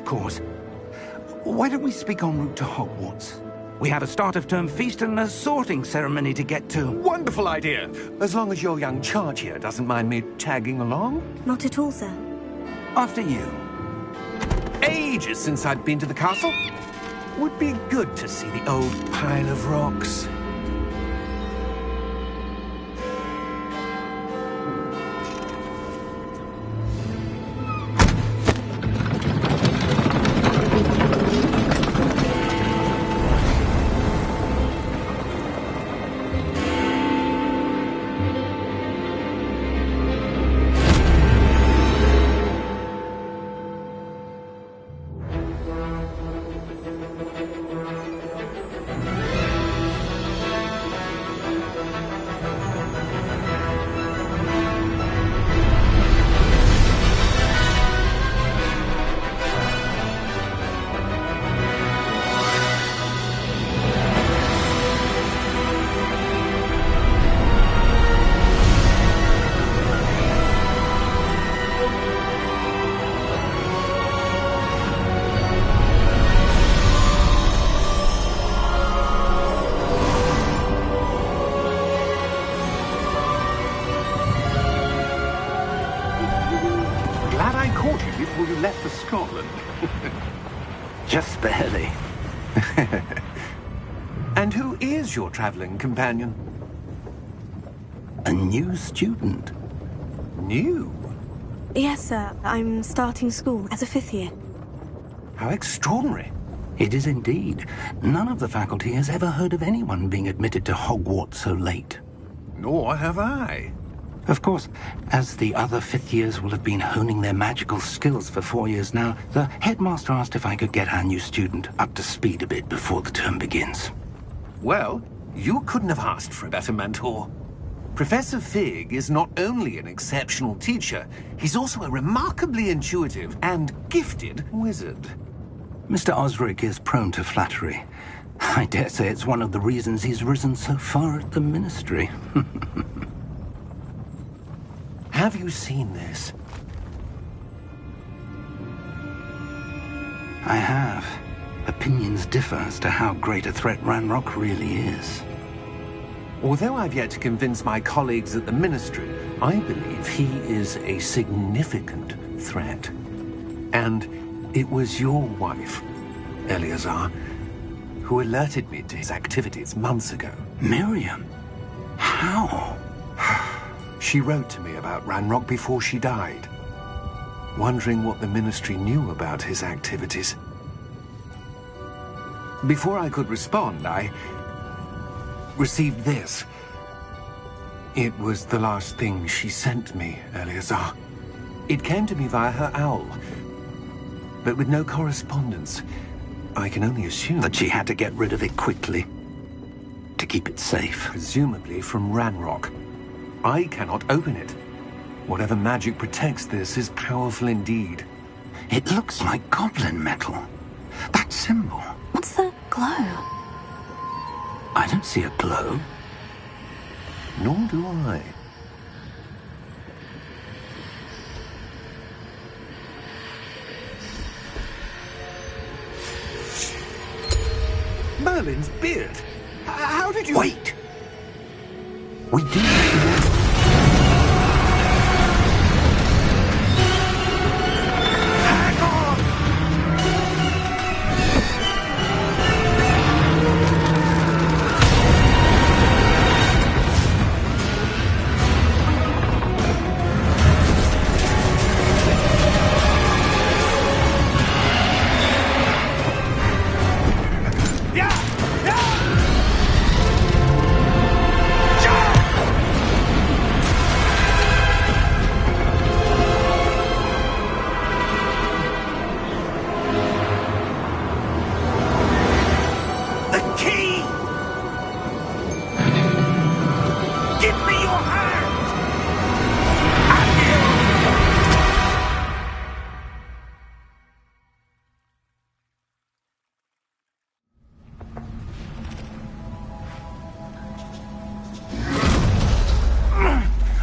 of course. Why don't we speak en route to Hogwarts? We have a start-of-term feast and a sorting ceremony to get to. Wonderful idea! As long as your young charge here doesn't mind me tagging along. Not at all, sir. After you. Ages since I'd been to the castle. Would be good to see the old pile of rocks. Before you left for Scotland. Just barely. And who is your traveling companion? A new student. New? Yes, sir. I'm starting school as a 5th year. How extraordinary. It is indeed. None of the faculty has ever heard of anyone being admitted to Hogwarts so late. Nor have I. Of course, as the other 5th years will have been honing their magical skills for 4 years now, the headmaster asked if I could get our new student up to speed a bit before the term begins. Well, you couldn't have asked for a better mentor. Professor Fig is not only an exceptional teacher, he's also a remarkably intuitive and gifted wizard. Mr. Osric is prone to flattery. I dare say it's one of the reasons he's risen so far at the Ministry. Have you seen this? I have. Opinions differ as to how great a threat Ranrock really is. Although I've yet to convince my colleagues at the Ministry, I believe he is a significant threat. And it was your wife, Eleazar, who alerted me to his activities months ago. Miriam? How? She wrote to me about Ranrock before she died, wondering what the Ministry knew about his activities. Before I could respond, I received this. It was the last thing she sent me, Eleazar. It came to me via her owl, but with no correspondence. I can only assume that she had to get rid of it quickly, to keep it safe. Presumably from Ranrock. I cannot open it. Whatever magic protects this is powerful indeed. It looks like goblin metal. That symbol. What's the glow? I don't see a glow. Nor do I. Merlin's beard. How did you... Wait! We do...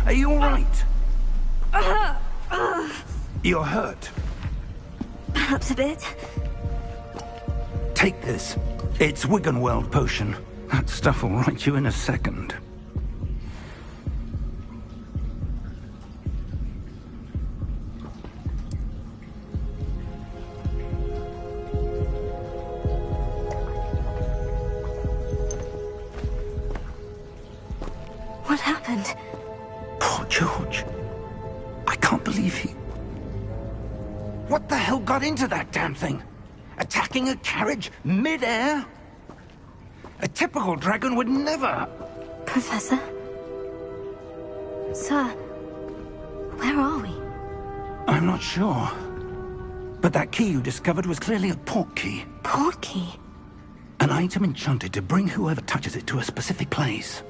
Are you all right? You're hurt. Perhaps a bit. Take this. It's Wiggenweld potion. That stuff will right you in a second. What happened? Poor George. I can't believe he... What the hell got into that damn thing? Attacking a carriage mid-air? A typical dragon would never... Professor? Sir, where are we? I'm not sure. But that key you discovered was clearly a port key. Port key? An item enchanted to bring whoever touches it to a specific place.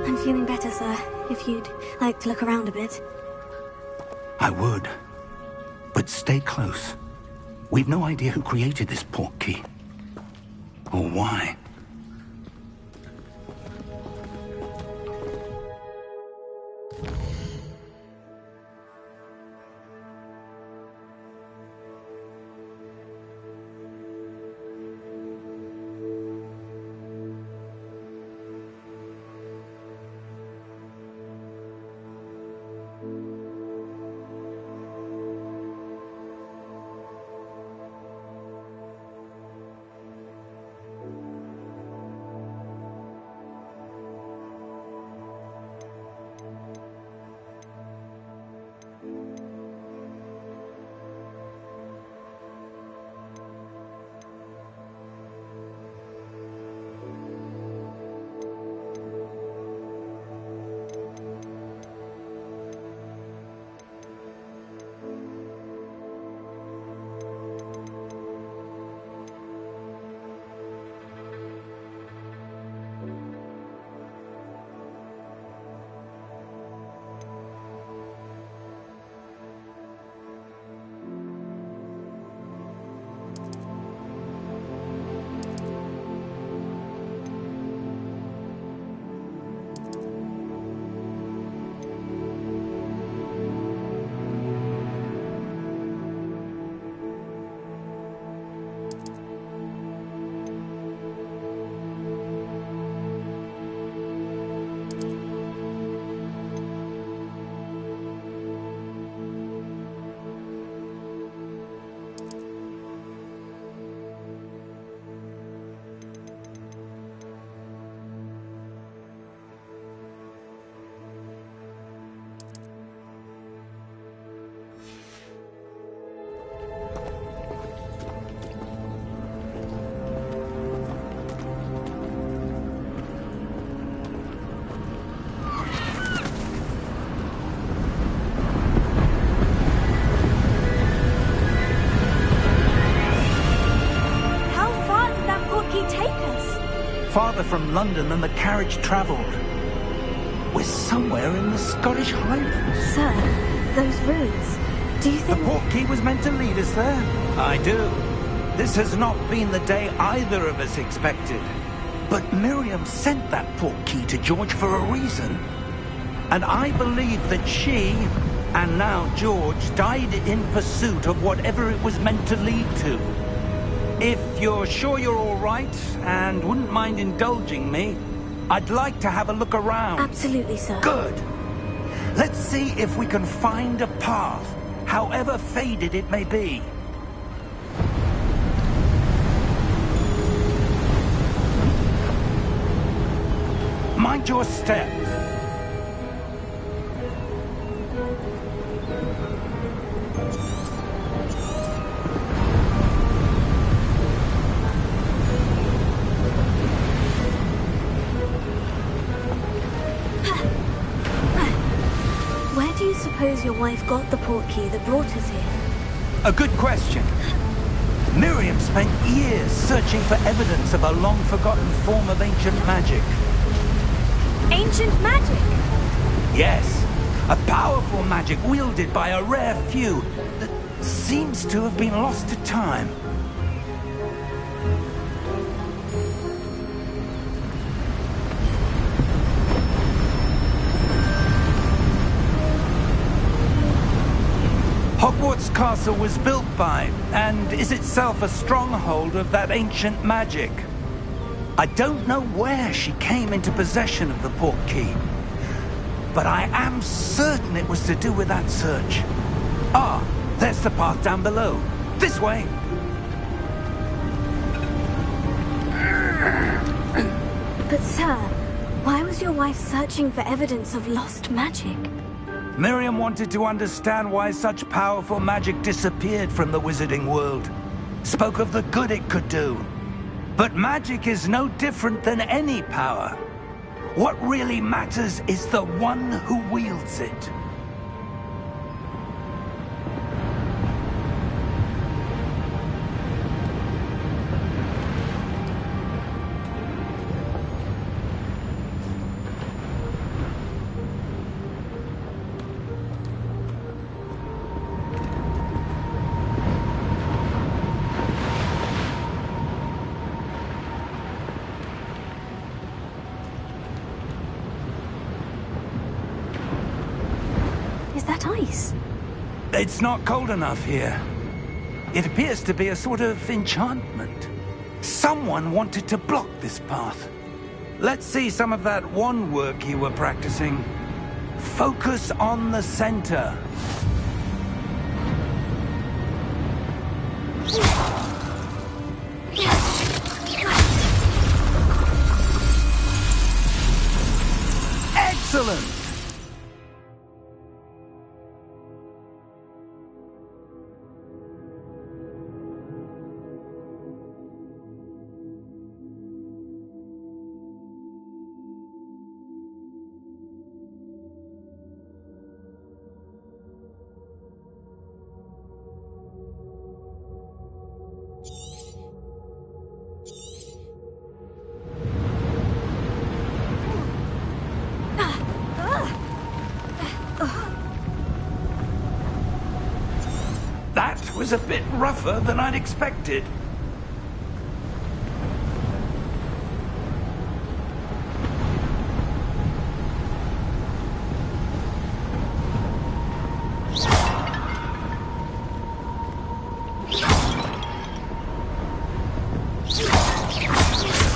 I'm feeling better, sir. If you'd like to look around a bit. I would. But stay close. We've no idea who created this port key. Or why. Farther from London than the carriage travelled. We're somewhere in the Scottish Highlands. Sir, those ruins. Do you The think... port key was meant to lead us there? I do. This has not been the day either of us expected. But Miriam sent that port key to George for a reason. And I believe that she, and now George, died in pursuit of whatever it was meant to lead to. If you're sure you're all right, and wouldn't mind indulging me, I'd like to have a look around. Absolutely, sir. Good. Let's see if we can find a path, however faded it may be. Mind your step. Where do you suppose your wife got the port key that brought us here? A good question. Miriam spent years searching for evidence of a long-forgotten form of ancient magic. Ancient magic? Yes, a powerful magic wielded by a rare few that seems to have been lost to time. Hogwarts Castle was built by, and is itself a stronghold of that ancient magic. I don't know where she came into possession of the portkey, but I am certain it was to do with that search. Ah, there's the path down below. This way. But sir, why was your wife searching for evidence of lost magic? Miriam wanted to understand why such powerful magic disappeared from the wizarding world. Spoke of the good it could do. But magic is no different than any power. What really matters is the one who wields it. Is that ice? It's not cold enough here. It appears to be a sort of enchantment. Someone wanted to block this path. Let's see some of that wand work you were practicing. Focus on the center. Excellent! That was a bit rougher than I'd expected.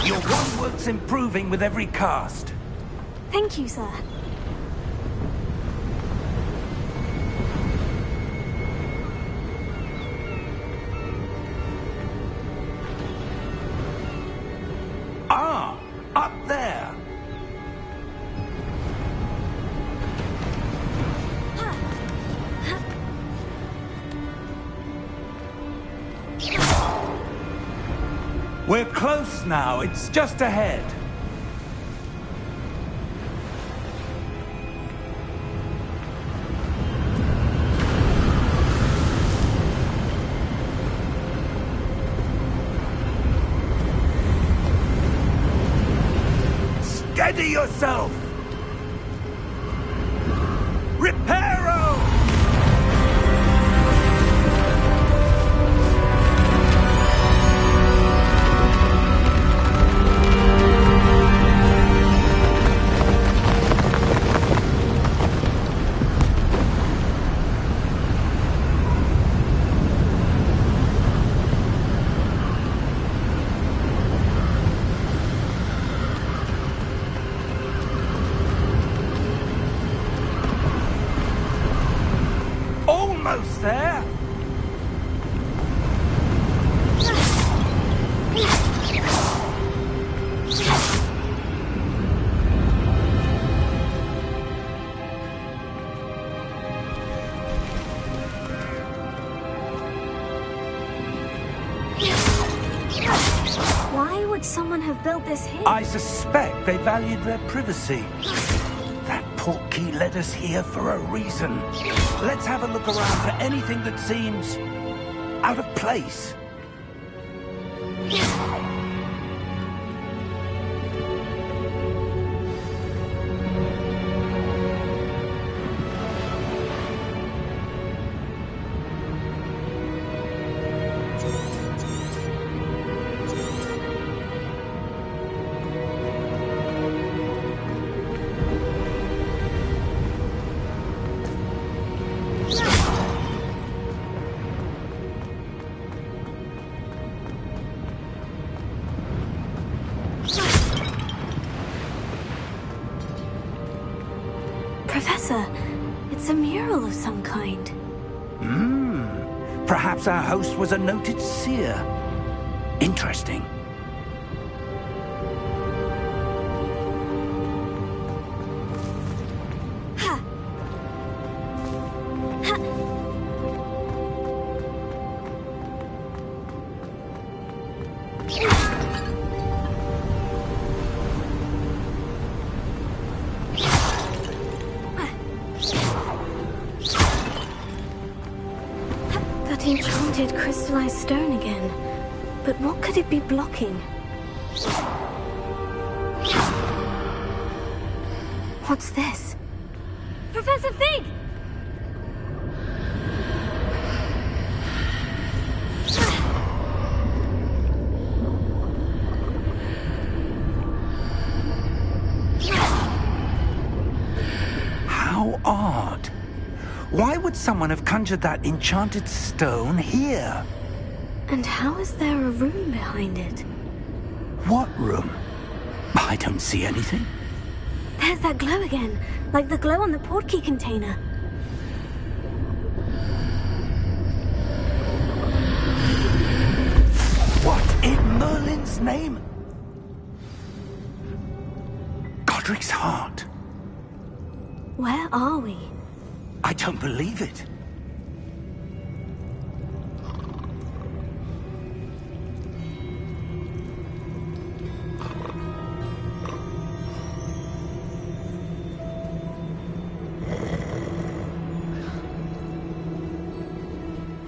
Your wand work's improving with every cast. Thank you, sir. Ah, up there. We're close now. It's just ahead. Steady yourself! Reparo! Almost there! Why would someone have built this here? I suspect they valued their privacy. That portkey led us here for a reason. Let's have a look around for anything that seems out of place. barrel of some kind. Perhaps our host was a noted seer. Interesting. Ha! Ha! 'That enchanted crystallized stone again. But what could it be blocking? What's this? Professor Fig! How odd. Why would someone have conjured that enchanted stone here? And how is there a room behind it? What room? I don't see anything. There's that glow again, like the glow on the portkey container. What in Merlin's name? Godric's heart. Where are we? I don't believe it.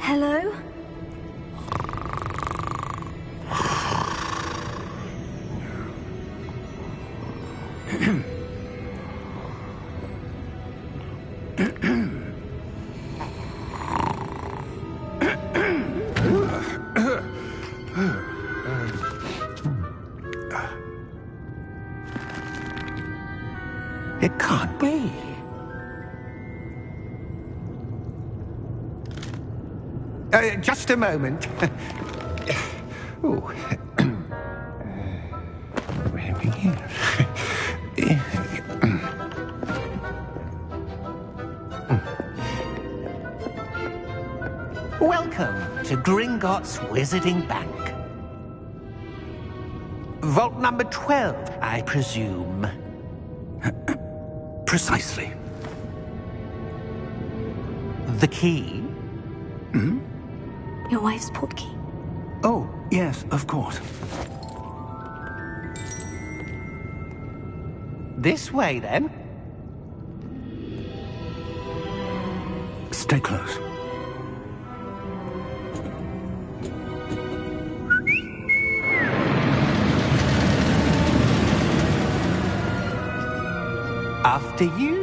Hello? It can't be. Just a moment. Oh. Where are we here? Welcome to Gringotts Wizarding Bank. Vault number 12, I presume. Precisely. The key? Your wife's portkey. Oh, yes, of course. This way, then. Stay close. After you.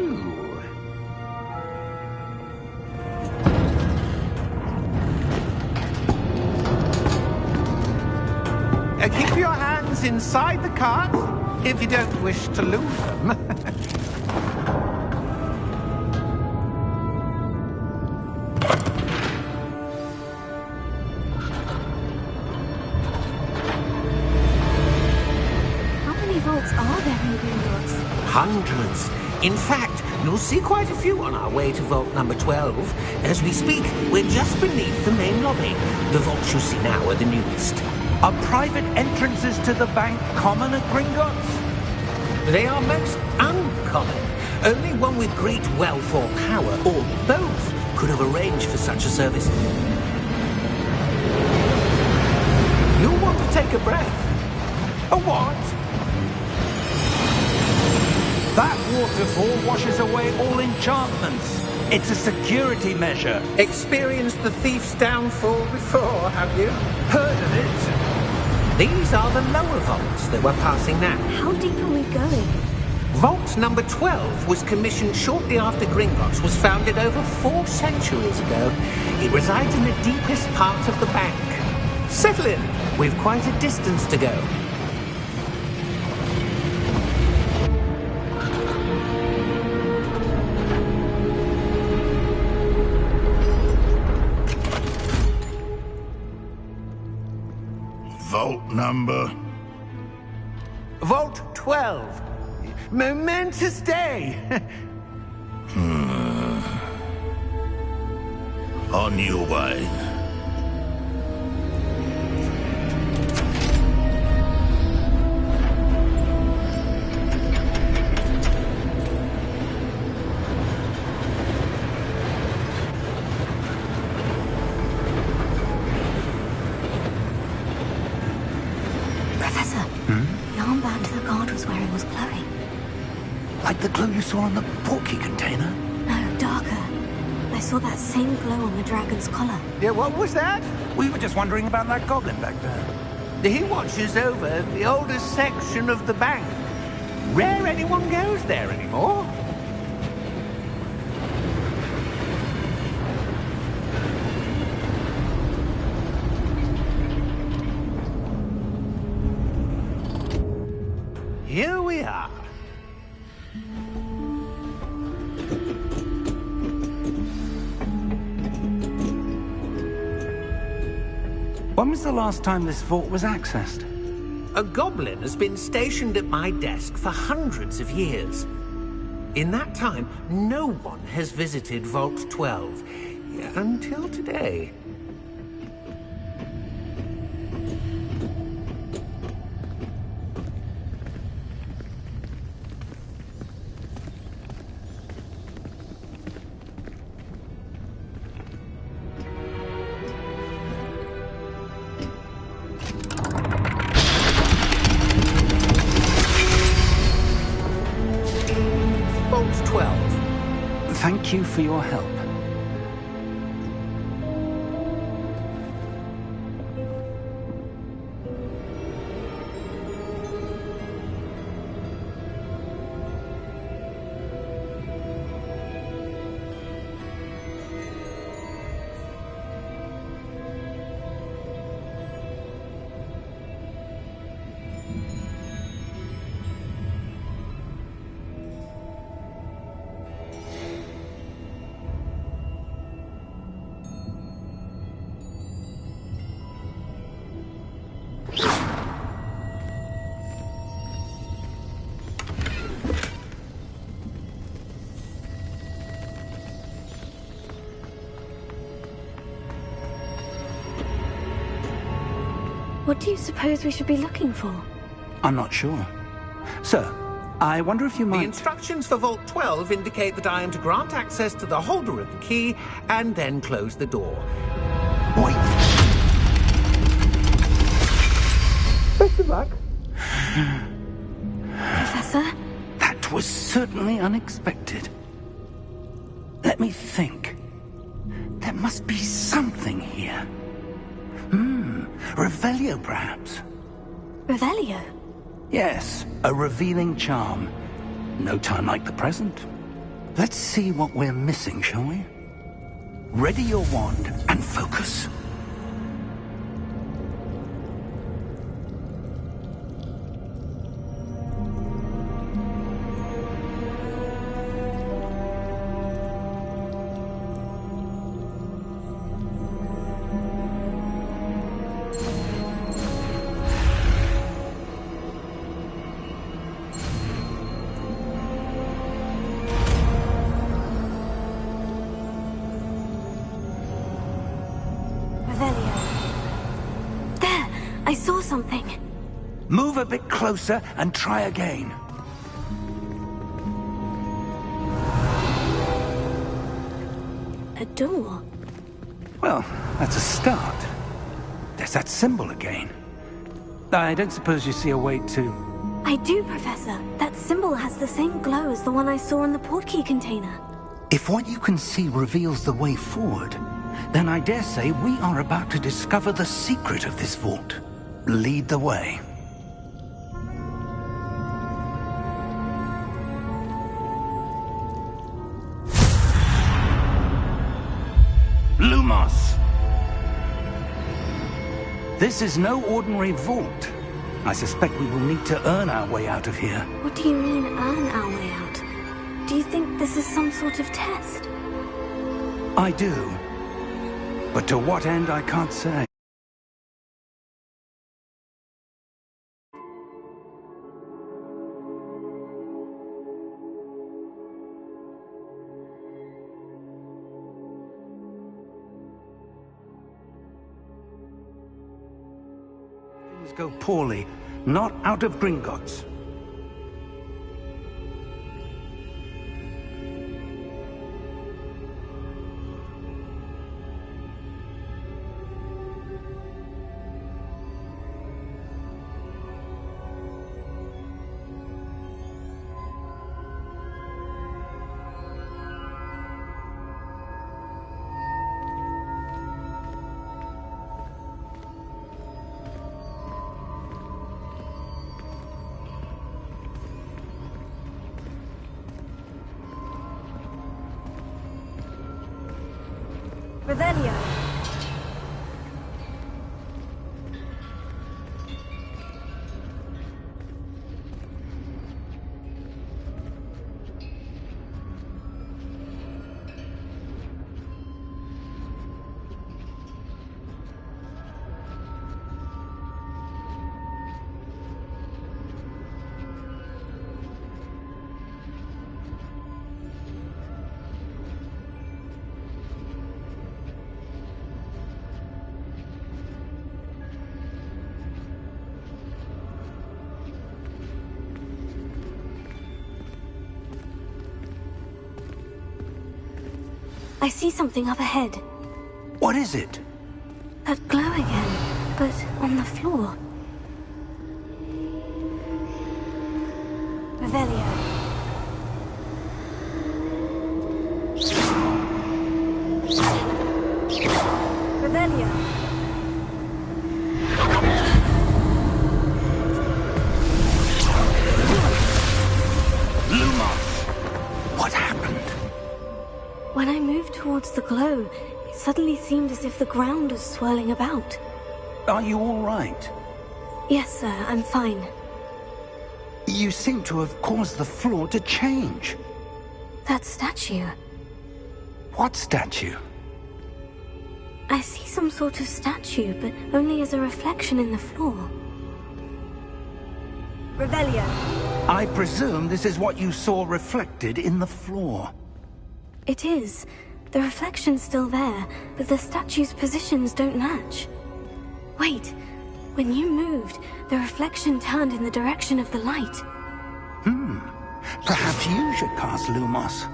Keep your hands inside the cart if you don't wish to lose them. How many vaults are there in Gringotts? Hundreds. In fact, you'll see quite a few on our way to vault number 12. As we speak, we're just beneath the main lobby. The vaults you see now are the newest. Are private entrances to the bank common at Gringotts? They are most uncommon. Only one with great wealth or power, or both, could have arranged for such a service. You'll want to take a breath. A what? That waterfall washes away all enchantments. It's a security measure. Experienced the thief's downfall before, have you? Heard of it? These are the lower vaults that we're passing now. How deep are we going? Vault number 12 was commissioned shortly after Gringotts was founded over 4 centuries ago. It resides in the deepest part of the bank. Settle in. We've quite a distance to go. Vault number? Vault 12. Momentous day. On your way. Professor, the armband to the guard was wearing was glowing. Like the glow you saw on the portkey container? No, darker. I saw that same glow on the dragon's collar. Yeah, what was that? We were just wondering about that goblin back there. He watches over the oldest section of the bank. Rare anyone goes there anymore. Here we are. When was the last time this vault was accessed? A goblin has been stationed at my desk for hundreds of years. In that time, no one has visited Vault 12 until today. Vault 12. Thank you for your help. What do you suppose we should be looking for? I'm not sure. Sir, I wonder if you The might... instructions for Vault 12 indicate that I am to grant access to the holder of the key and then close the door. Wait. Best of luck. Professor? That was certainly unexpected. Let me think. There must be something here. Revelio, perhaps? Revelio? Yes, a revealing charm. No time like the present. Let's see what we're missing, shall we? Ready your wand and focus. Revelio. There! I saw something. Move a bit closer and try again. A door. Well, that's a start. There's that symbol again. I don't suppose you see a way to... I do, Professor. That symbol has the same glow as the one I saw in the portkey container. If what you can see reveals the way forward, then I dare say we are about to discover the secret of this vault. Lead the way. Lumos! This is no ordinary vault. I suspect we will need to earn our way out of here. What do you mean, earn our way out? Do you think this is some sort of test? I do. But to what end, I can't say. things go poorly, not out of Gringotts. Revelio. I see something up ahead. What is it? That glow again, but on the floor. Revelio. Revelio. Lumos! What happened? When I moved towards the glow, it suddenly seemed as if the ground was swirling about. Are you all right? Yes, sir, I'm fine. You seem to have caused the floor to change. That statue. What statue? I see some sort of statue, but only as a reflection in the floor. Revelio. I presume this is what you saw reflected in the floor. It is. The reflection's still there, but the statue's positions don't match. Wait, when you moved, the reflection turned in the direction of the light. Perhaps you should cast Lumos.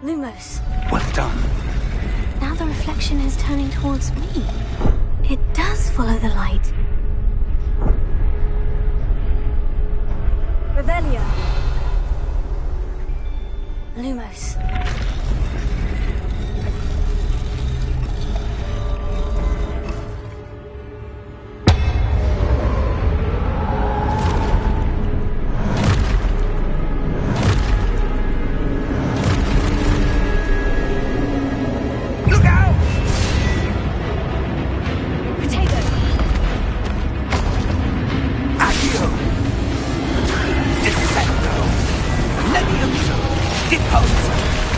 Lumos. Well done. Now the reflection is turning towards me. It does follow the light. Revelio. Lumos. Depose!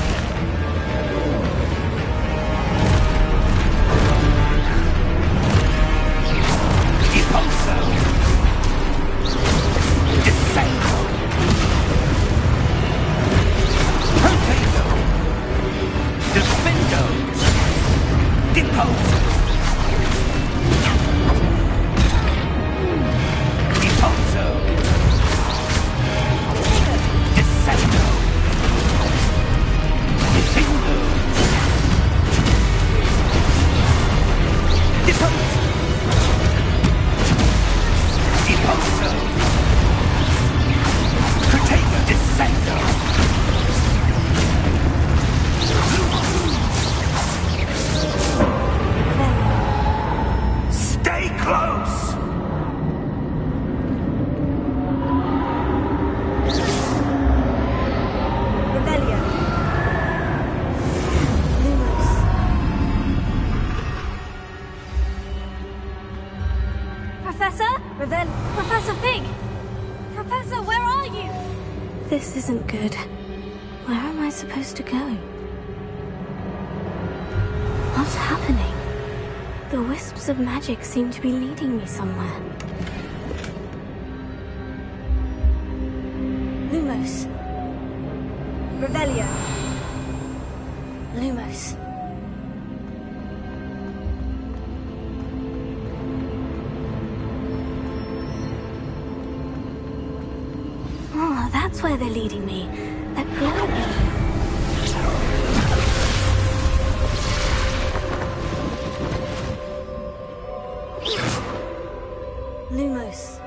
Professor Fig! Professor, where are you? This isn't good. Where am I supposed to go? What's happening? The wisps of magic seem to be leading me somewhere. Lumos. Revelio. Lumos. Oh, that's where they're leading me. That glowing. Lumos.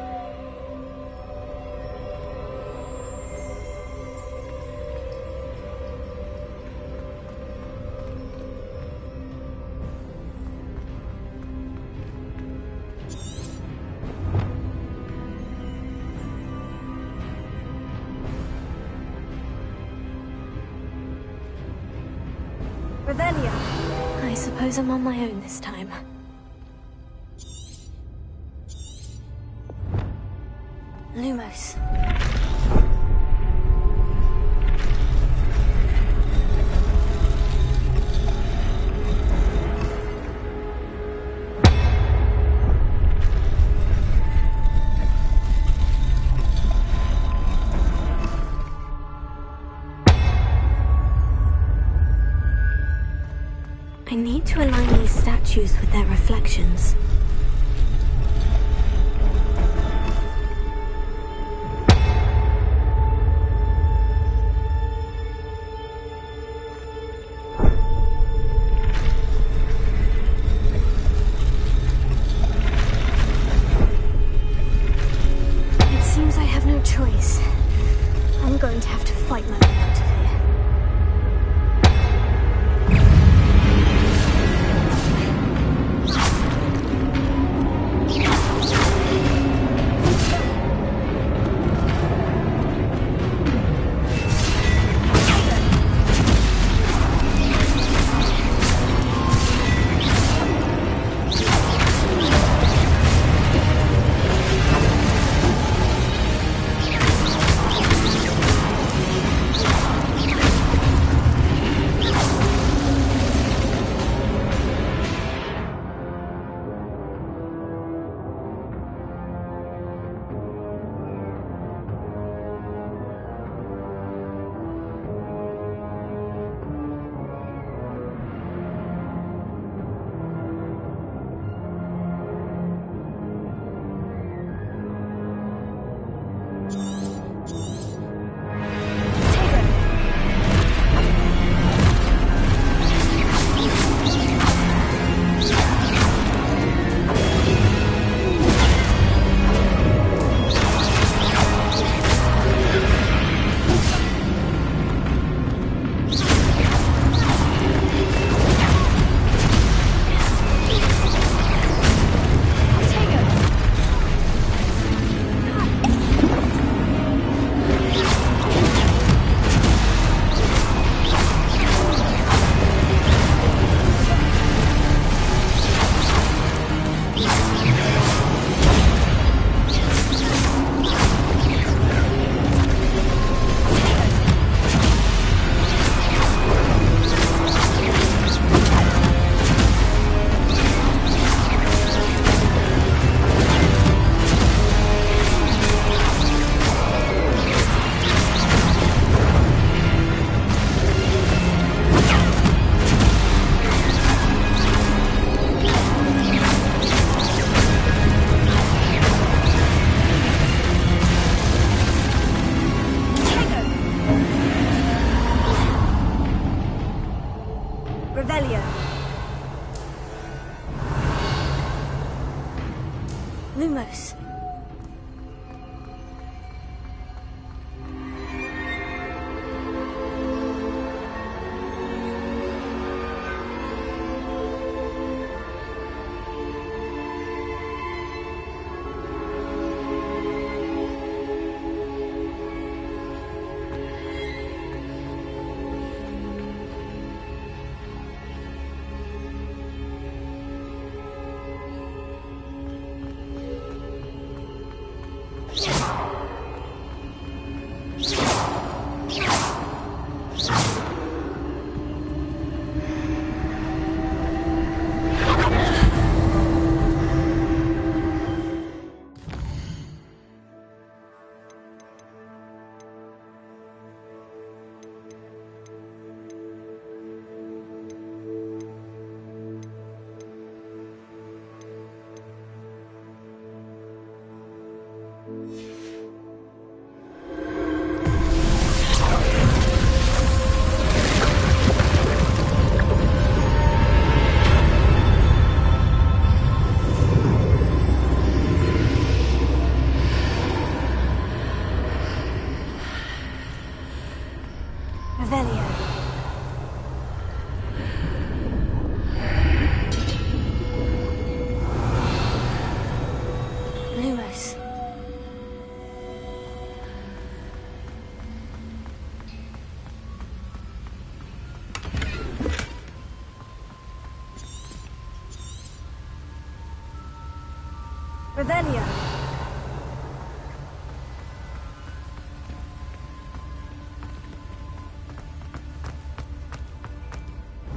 Revelio. I suppose I'm on my own this time. Lumos. I need to align these statues with their reflections. It seems I have no choice. I'm going to have to fight my way out of here. Revelia.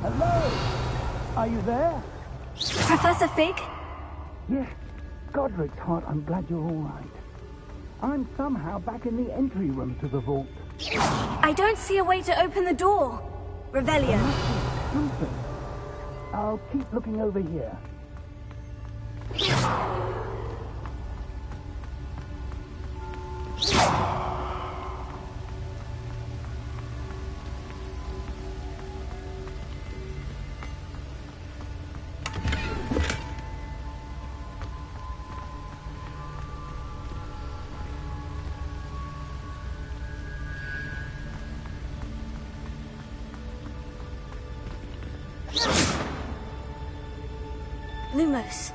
Hello? Are you there? Professor Fig? Yes. Godric's heart, I'm glad you're all right. I'm somehow back in the entry room to the vault. I don't see a way to open the door. Revelia. There must be something. I'll keep looking over here. Lumos.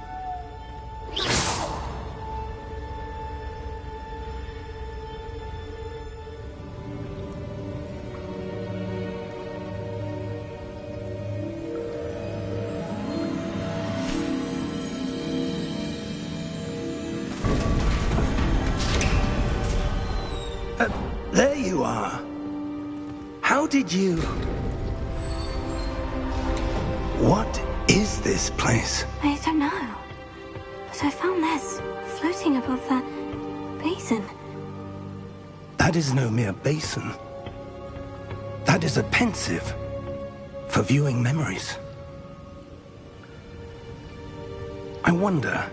There you are. How did you... What is this place? I don't know. But I found this floating above that basin. That is no mere basin. That is a pensive for viewing memories. I wonder...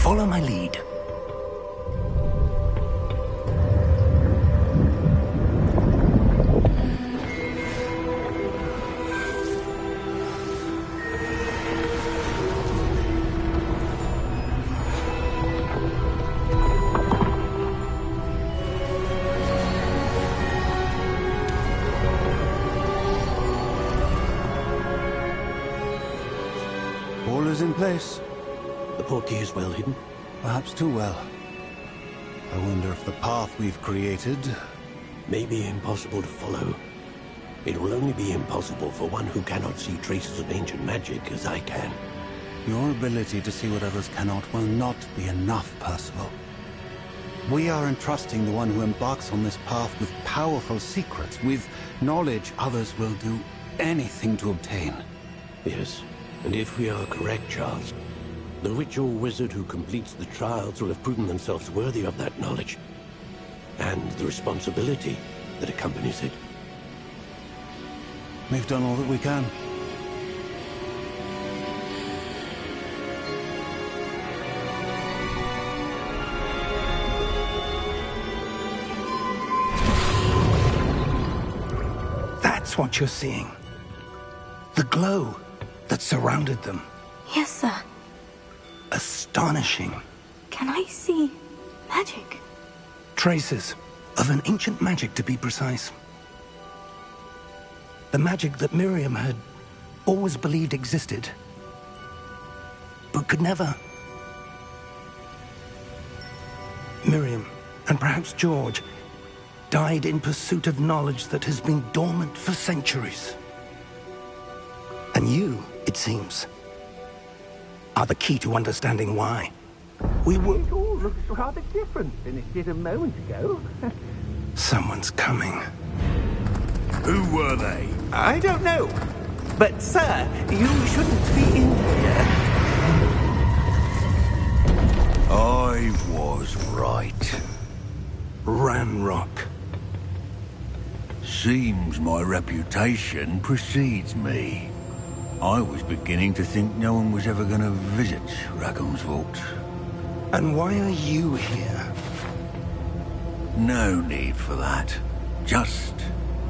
Follow my lead. All is in place. The portkey is well hidden. Perhaps too well. I wonder if the path we've created... May be impossible to follow. It will only be impossible for one who cannot see traces of ancient magic as I can. Your ability to see what others cannot will not be enough, Percival. We are entrusting the one who embarks on this path with powerful secrets, with knowledge others will do anything to obtain. Yes, and if we are correct, Charles, the witch or wizard who completes the trials will have proven themselves worthy of that knowledge, and the responsibility that accompanies it. We've done all that we can. That's what you're seeing. The glow that surrounded them. Yes, sir. Astonishing. Can I see magic? Traces of an ancient magic, to be precise. The magic that Miriam had always believed existed, but could never. Miriam, and perhaps George, died in pursuit of knowledge that has been dormant for centuries. And you, it seems, are the key to understanding why. We were... It all looks rather different than it did a moment ago. Someone's coming. Who were they? I don't know. But, sir, you shouldn't be in here. I was right. Ranrock. Seems my reputation precedes me. I was beginning to think no one was ever going to visit Rackham's vault. And why are you here? No need for that. Just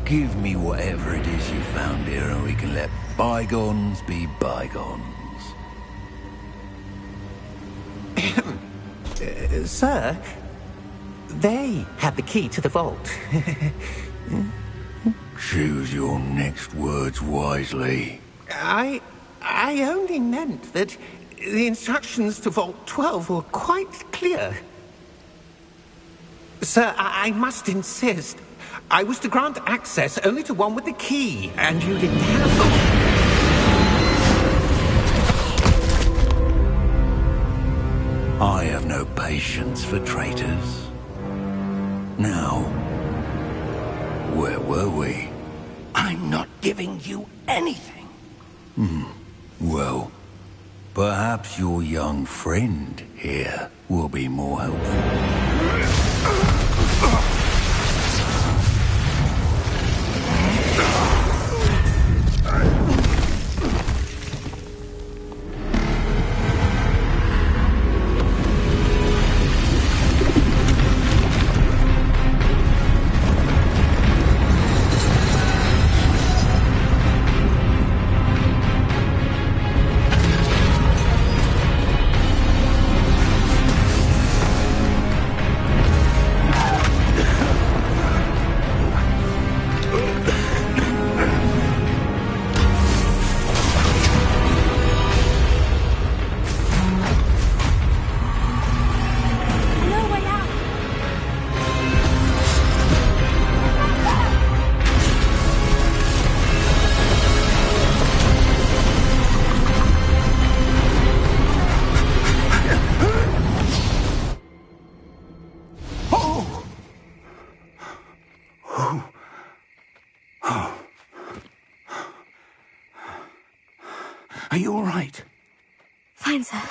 give me whatever it is you found here and we can let bygones be bygones. Sir, they have the key to the vault. Choose your next words wisely. I only meant that the instructions to Vault 12 were quite clear. Sir, I must insist. I was to grant access only to one with the key, and you didn't have... I have no patience for traitors. Now, where were we? I'm not giving you anything. Well, perhaps your young friend here will be more helpful. Are you all right? Fine, sir.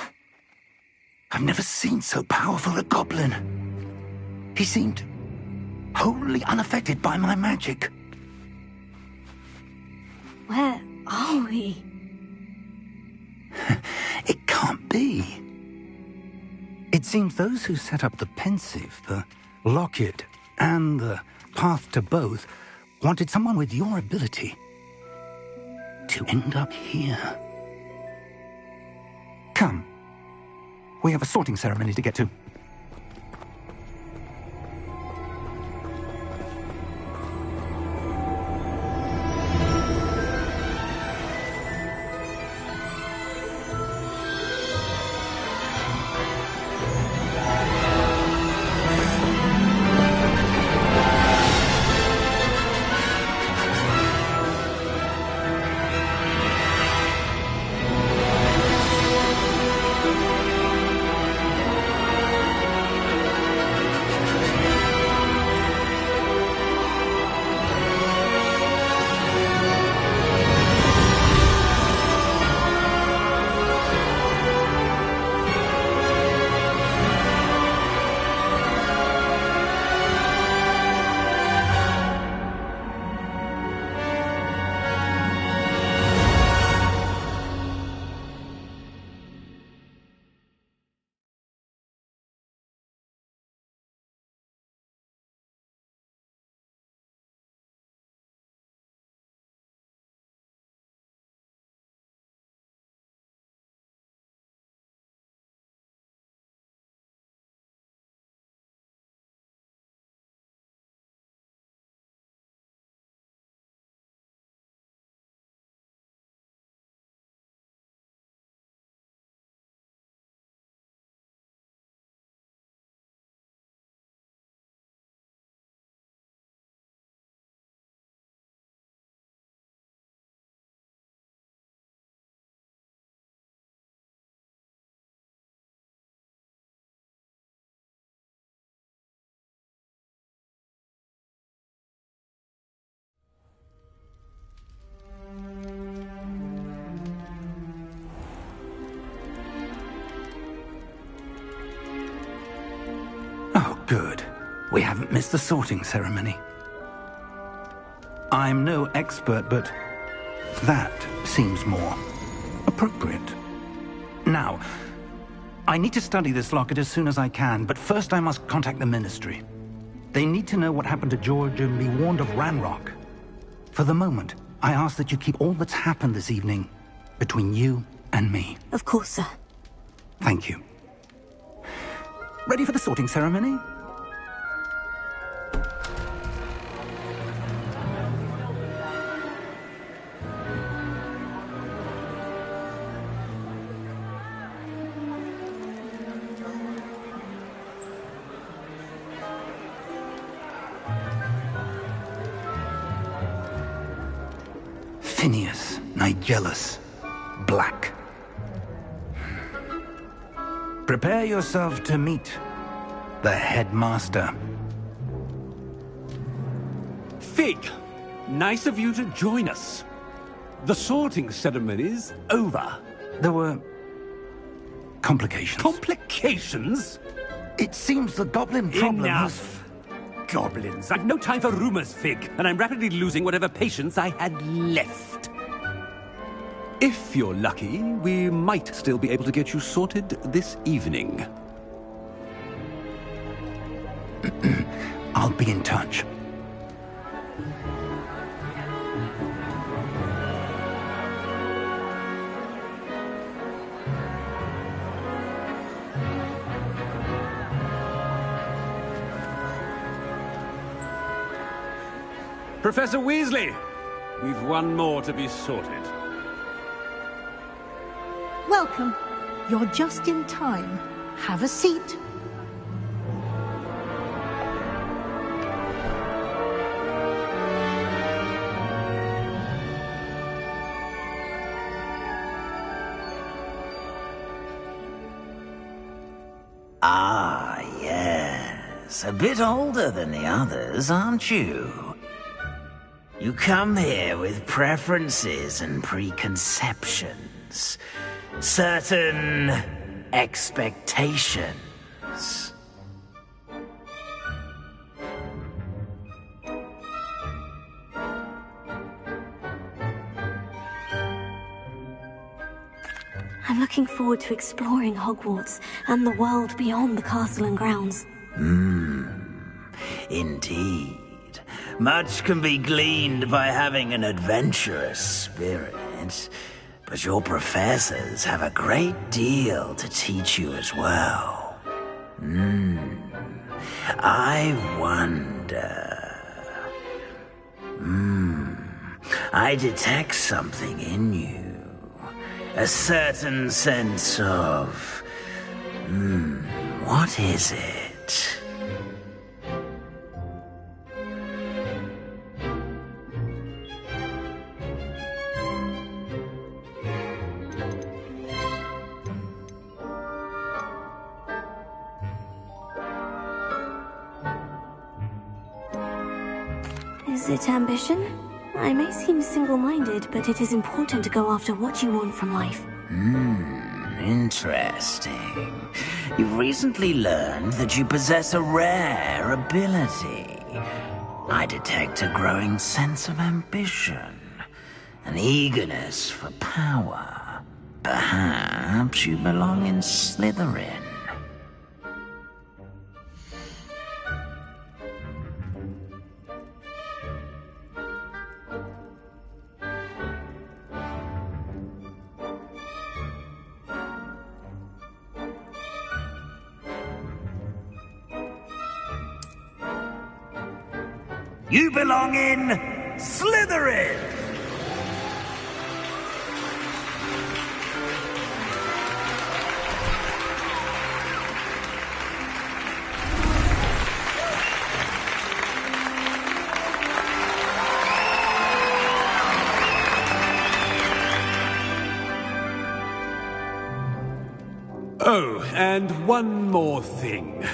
I've never seen so powerful a goblin. He seemed wholly unaffected by my magic. Where are we? It can't be. It seems those who set up the pensive, the locket, and the path to both wanted someone with your ability to end up here. Come. We have a sorting ceremony to get to. Oh, good. We haven't missed the sorting ceremony. I'm no expert, but that seems more appropriate. Now, I need to study this locket as soon as I can, but first I must contact the Ministry. They need to know what happened to George and be warned of Ranrock. For the moment, I ask that you keep all that's happened this evening between you and me. Of course, sir. Thank you. Ready for the sorting ceremony? Phineas, Nigellus, Black. Prepare yourself to meet the headmaster. Fig, nice of you to join us. The sorting ceremony's over. There were complications. Complications? It seems the goblin problem has... Enough. Goblins. I've no time for rumors, Fig, and I'm rapidly losing whatever patience I had left. If you're lucky, we might still be able to get you sorted this evening. I'll be in touch. Professor Weasley, we've one more to be sorted. Welcome. You're just in time. Have a seat. Ah, yes. A bit older than the others, aren't you? You come here with preferences and preconceptions. Certain expectations. I'm looking forward to exploring Hogwarts and the world beyond the castle and grounds. Indeed. Much can be gleaned by having an adventurous spirit, but your professors have a great deal to teach you as well. I wonder... I detect something in you. A certain sense of... what is it? Is it ambition? I may seem single-minded, but it is important to go after what you want from life. Interesting. You've recently learned that you possess a rare ability. I detect a growing sense of ambition, an eagerness for power. Perhaps you belong in Slytherin. You belong in Slytherin! Oh, and one more thing.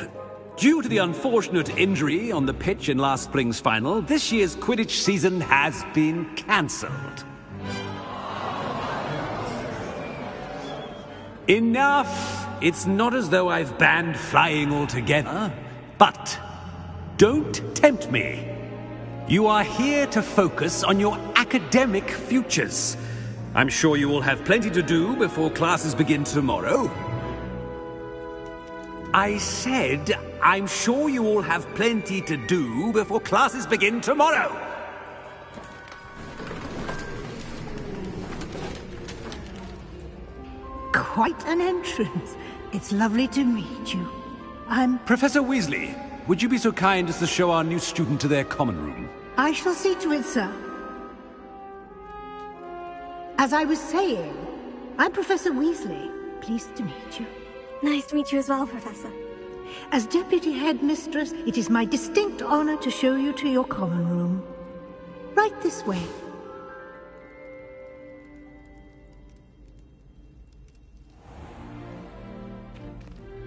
Due to the unfortunate injury on the pitch in last spring's final, this year's Quidditch season has been cancelled. Enough! It's not as though I've banned flying altogether, but don't tempt me. You are here to focus on your academic futures. I'm sure you will have plenty to do before classes begin tomorrow. I said, I'm sure you all have plenty to do before classes begin tomorrow. Quite an entrance. It's lovely to meet you. I'm... Professor Weasley, would you be so kind as to show our new student to their common room? I shall see to it, sir. As I was saying, I'm Professor Weasley. Pleased to meet you. Nice to meet you as well, Professor. As Deputy Headmistress, it is my distinct honor to show you to your common room. Right this way.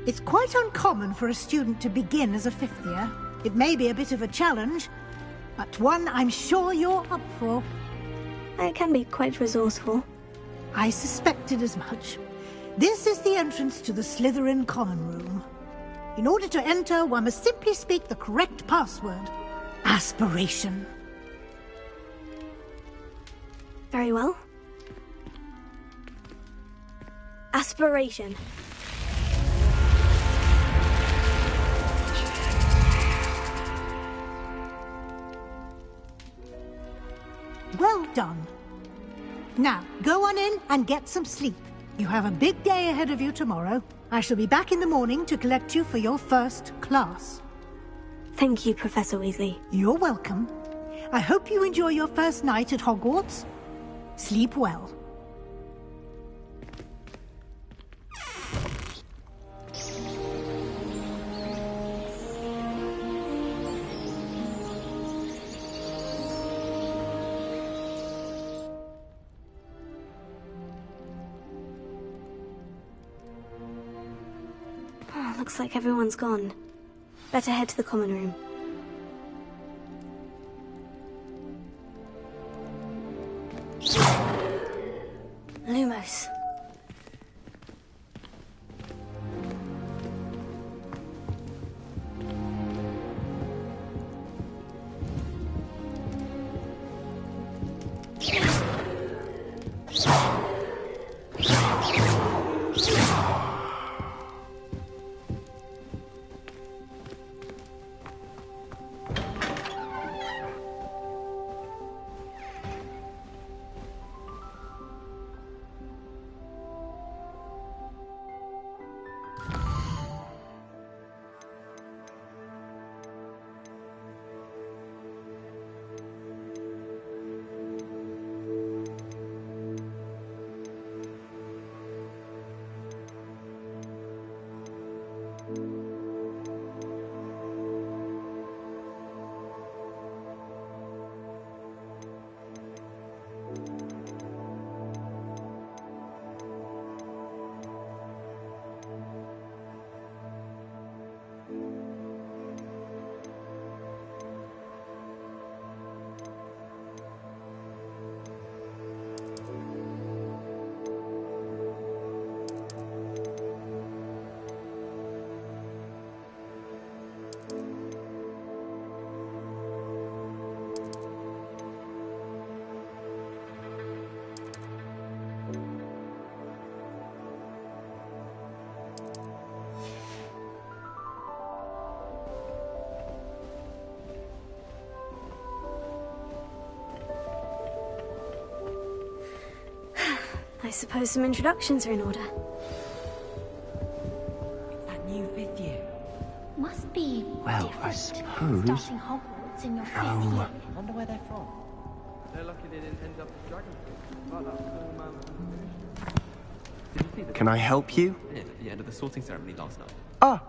It's quite uncommon for a student to begin as a fifth year. It may be a bit of a challenge, but one I'm sure you're up for. I can be quite resourceful. I suspected as much. This is the entrance to the Slytherin common room. In order to enter, one must simply speak the correct password. Aspiration. Very well. Aspiration. Well done. Now, go on in and get some sleep. You have a big day ahead of you tomorrow. I shall be back in the morning to collect you for your first class. Thank you, Professor Weasley. You're welcome. I hope you enjoy your first night at Hogwarts. Sleep well. Looks like everyone's gone. Better head to the common room. Lumos. I suppose some introductions are in order. That new fifth year. Must be well, I different suppose. starting Hogwarts in your fifth No. year. I wonder where they're from. They're lucky they didn't end up as dragons. Like that small man from the Did you see the Can I help you? at the end of the sorting ceremony last night? Ah,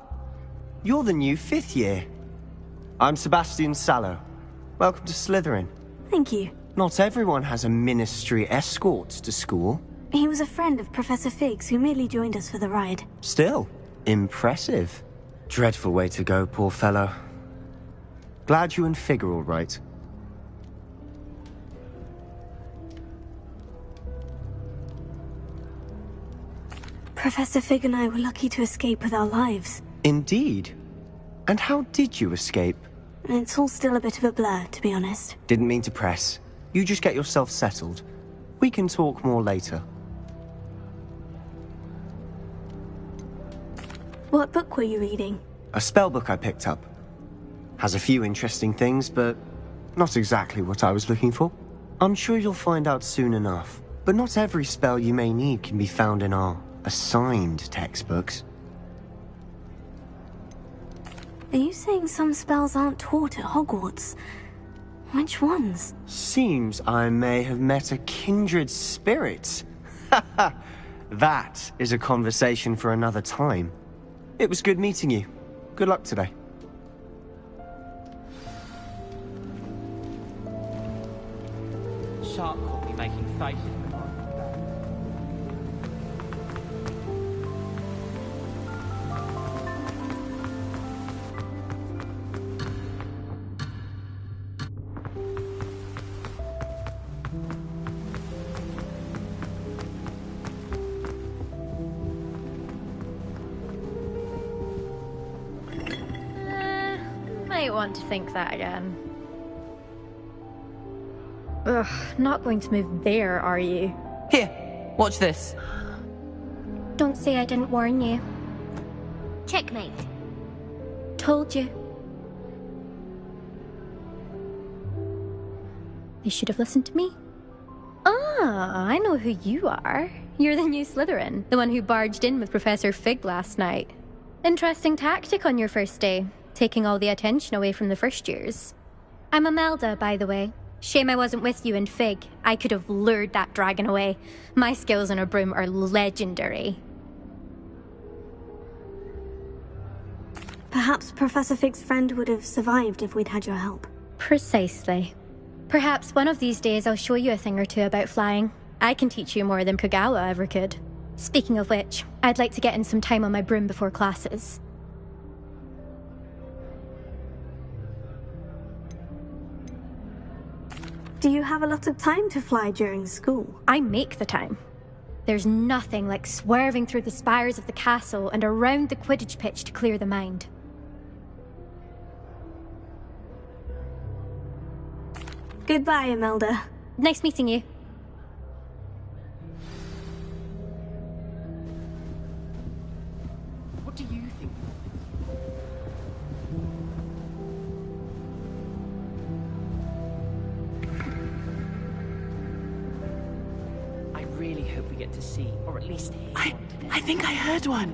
you're the new fifth year. I'm Sebastian Sallow. Welcome to Slytherin. Thank you. Not everyone has a ministry escort to school. He was a friend of Professor Fig's who merely joined us for the ride. Still, impressive. Dreadful way to go, poor fellow. Glad you and Fig are all right. Professor Fig and I were lucky to escape with our lives. Indeed. And how did you escape? It's all still a bit of a blur, to be honest. Didn't mean to press. You just get yourself settled. We can talk more later. What book were you reading? A spellbook I picked up. Has a few interesting things, but not exactly what I was looking for. I'm sure you'll find out soon enough. But not every spell you may need can be found in our assigned textbooks. Are you saying some spells aren't taught at Hogwarts? Which ones? Seems I may have met a kindred spirit. That is a conversation for another time. It was good meeting you. Good luck today. Sharp caught me making faces. Might want to think that again. Ugh, not going to move there, are you? Here, watch this. Don't say I didn't warn you. Checkmate. Told you. They should have listened to me. Ah, I know who you are. You're the new Slytherin, the one who barged in with Professor Fig last night. Interesting tactic on your first day, taking all the attention away from the first years. I'm Imelda, by the way. Shame I wasn't with you in Fig. I could have lured that dragon away. My skills on a broom are legendary. Perhaps Professor Fig's friend would have survived if we'd had your help. Precisely. Perhaps one of these days I'll show you a thing or two about flying. I can teach you more than Kogawa ever could. Speaking of which, I'd like to get in some time on my broom before classes. Do you have a lot of time to fly during school? I make the time. There's nothing like swerving through the spires of the castle and around the Quidditch pitch to clear the mind. Goodbye, Imelda. Nice meeting you. What do you think? I really hope we get to see, or at least hear one today. I think I heard one.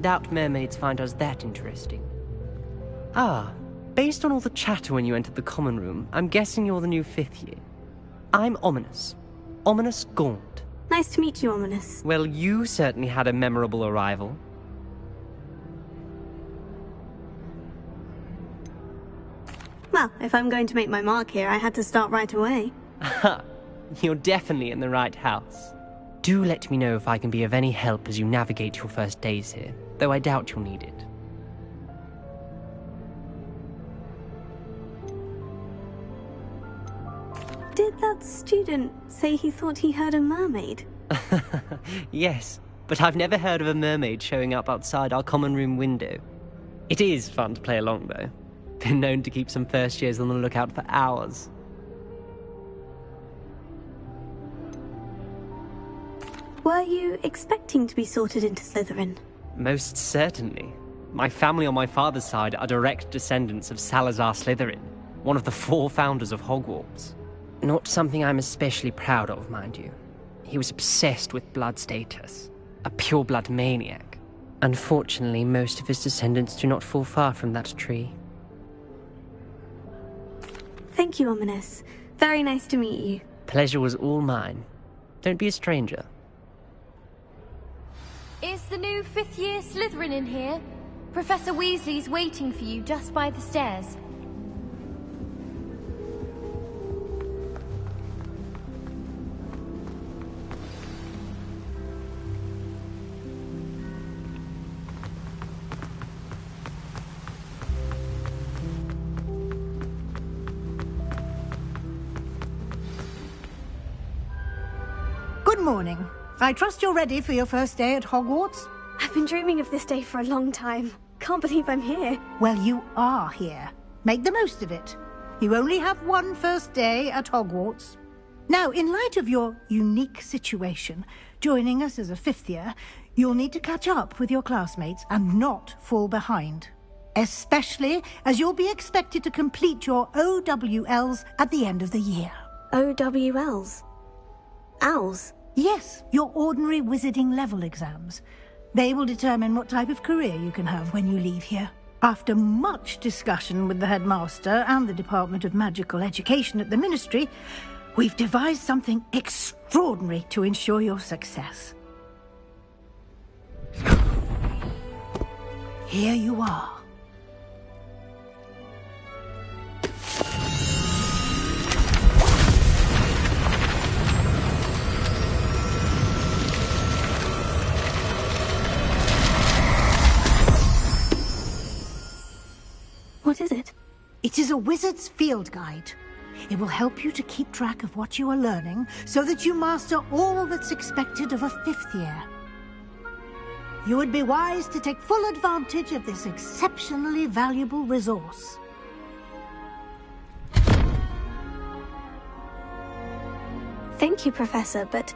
Doubt mermaids find us that interesting. Ah, based on all the chatter when you entered the common room, I'm guessing you're the new 5th year. I'm Ominous. Ominous Gaunt. Nice to meet you, Ominous. Well, you certainly had a memorable arrival. Well, if I'm going to make my mark here, I had to start right away. Ha! You're definitely in the right house. Do let me know if I can be of any help as you navigate your first days here, though I doubt you'll need it. Did that student say he thought he heard a mermaid? Yes, but I've never heard of a mermaid showing up outside our common room window. It is fun to play along, though. Been known to keep some first years on the lookout for hours. Were you expecting to be sorted into Slytherin? Most certainly. My family on my father's side are direct descendants of Salazar Slytherin, one of the 4 founders of Hogwarts. Not something I'm especially proud of, mind you. He was obsessed with blood status, a pure-blood maniac. Unfortunately, most of his descendants do not fall far from that tree. Thank you, Ominous. Very nice to meet you. Pleasure was all mine. Don't be a stranger. Is the new 5th year Slytherin in here? Professor Weasley's waiting for you just by the stairs. Good morning. I trust you're ready for your first day at Hogwarts? I've been dreaming of this day for a long time. Can't believe I'm here. Well, you are here. Make the most of it. You only have one first day at Hogwarts. Now, in light of your unique situation, joining us as a 5th year, you'll need to catch up with your classmates and not fall behind. Especially as you'll be expected to complete your OWLs at the end of the year. OWLs? Owls? Yes, your ordinary wizarding level exams. They will determine what type of career you can have when you leave here. After much discussion with the headmaster and the Department of Magical Education at the Ministry, we've devised something extraordinary to ensure your success. Here you are. What is it? It is a wizard's field guide. It will help you to keep track of what you are learning so that you master all that's expected of a 5th year. You would be wise to take full advantage of this exceptionally valuable resource. Thank you, Professor, but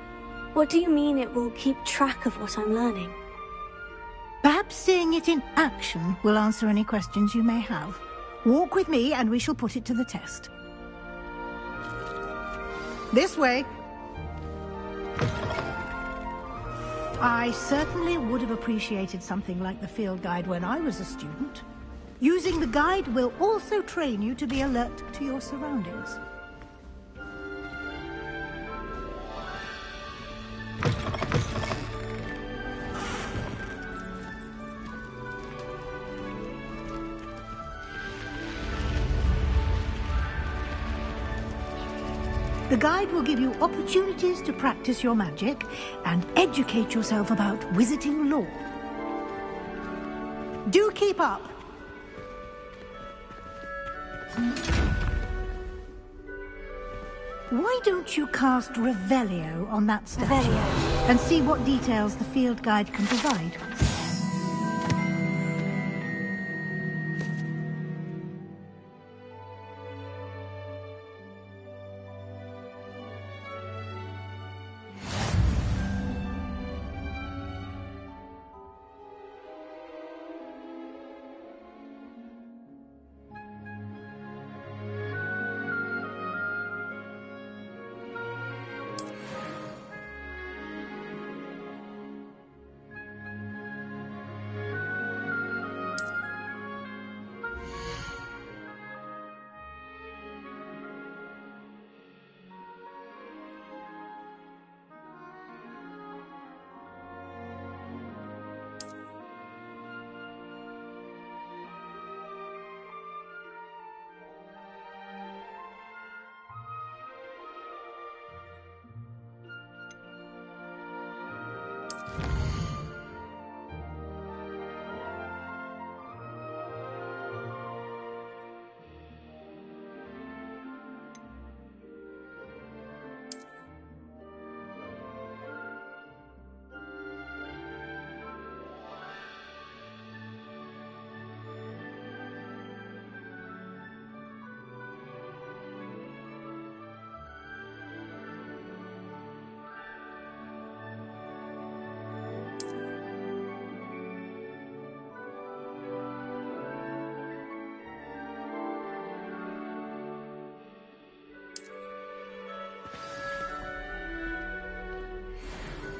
what do you mean it will keep track of what I'm learning? Perhaps seeing it in action will answer any questions you may have. Walk with me and we shall put it to the test. This way. I certainly would have appreciated something like the field guide when I was a student. Using the guide will also train you to be alert to your surroundings. The guide will give you opportunities to practice your magic and educate yourself about wizarding lore. Do keep up! Why don't you cast Revelio on that statue and see what details the field guide can provide?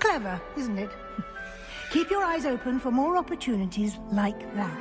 Clever, isn't it? Keep your eyes open for more opportunities like that.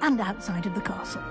and outside of the castle.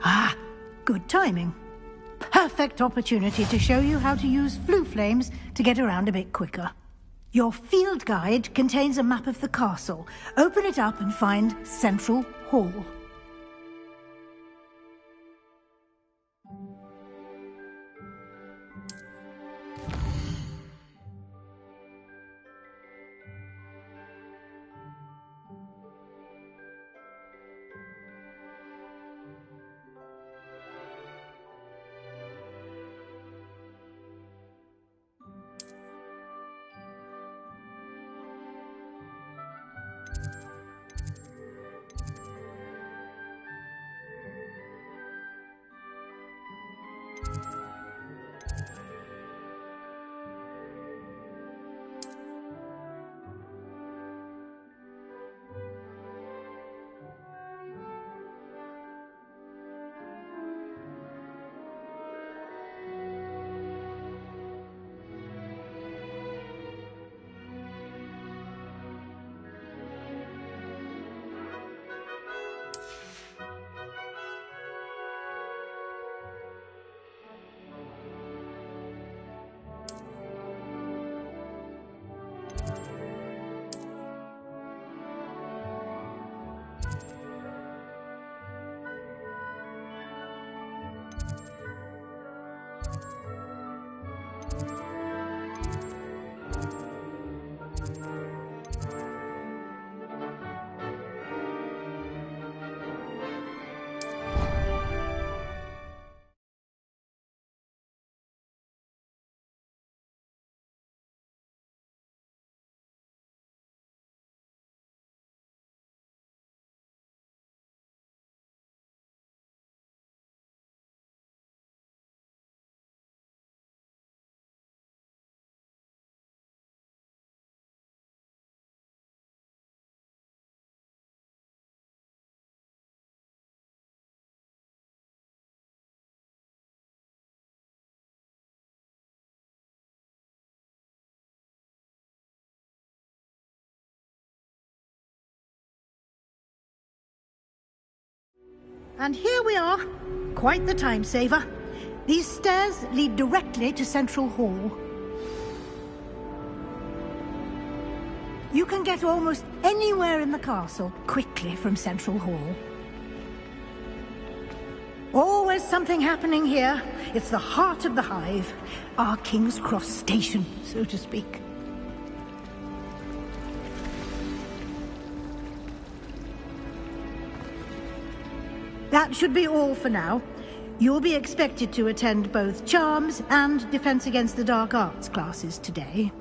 Ah, good timing. Perfect opportunity to show you how to use flue flames to get around a bit quicker. Your field guide contains a map of the castle. Open it up and find Central Hall. And here we are. Quite the time saver. These stairs lead directly to Central Hall. You can get almost anywhere in the castle quickly from Central Hall. Always something happening here. It's the heart of the hive. Our King's Cross station, so to speak. That should be all for now. You'll be expected to attend both Charms and Defense Against the Dark Arts classes today.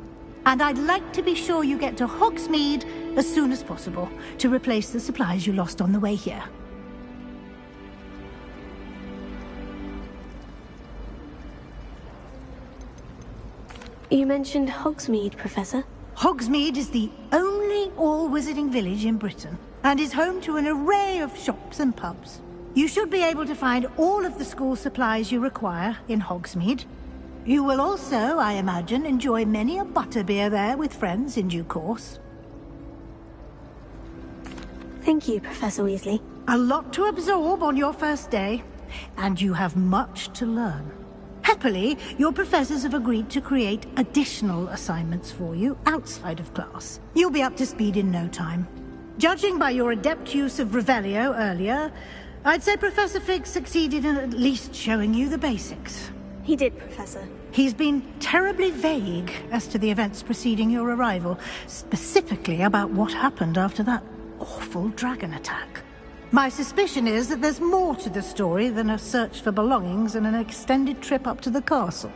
And I'd like to be sure you get to Hogsmeade as soon as possible to replace the supplies you lost on the way here. You mentioned Hogsmeade, Professor. Hogsmeade is the only all-wizarding village in Britain and is home to an array of shops and pubs. You should be able to find all of the school supplies you require in Hogsmeade. You will also, I imagine, enjoy many a butterbeer there with friends in due course. Thank you, Professor Weasley. A lot to absorb on your first day, and you have much to learn. Happily, your professors have agreed to create additional assignments for you outside of class. You'll be up to speed in no time. Judging by your adept use of Revelio earlier, I'd say Professor Fig succeeded in at least showing you the basics. He did, Professor. He's been terribly vague as to the events preceding your arrival, specifically about what happened after that awful dragon attack. My suspicion is that there's more to the story than a search for belongings and an extended trip up to the castle.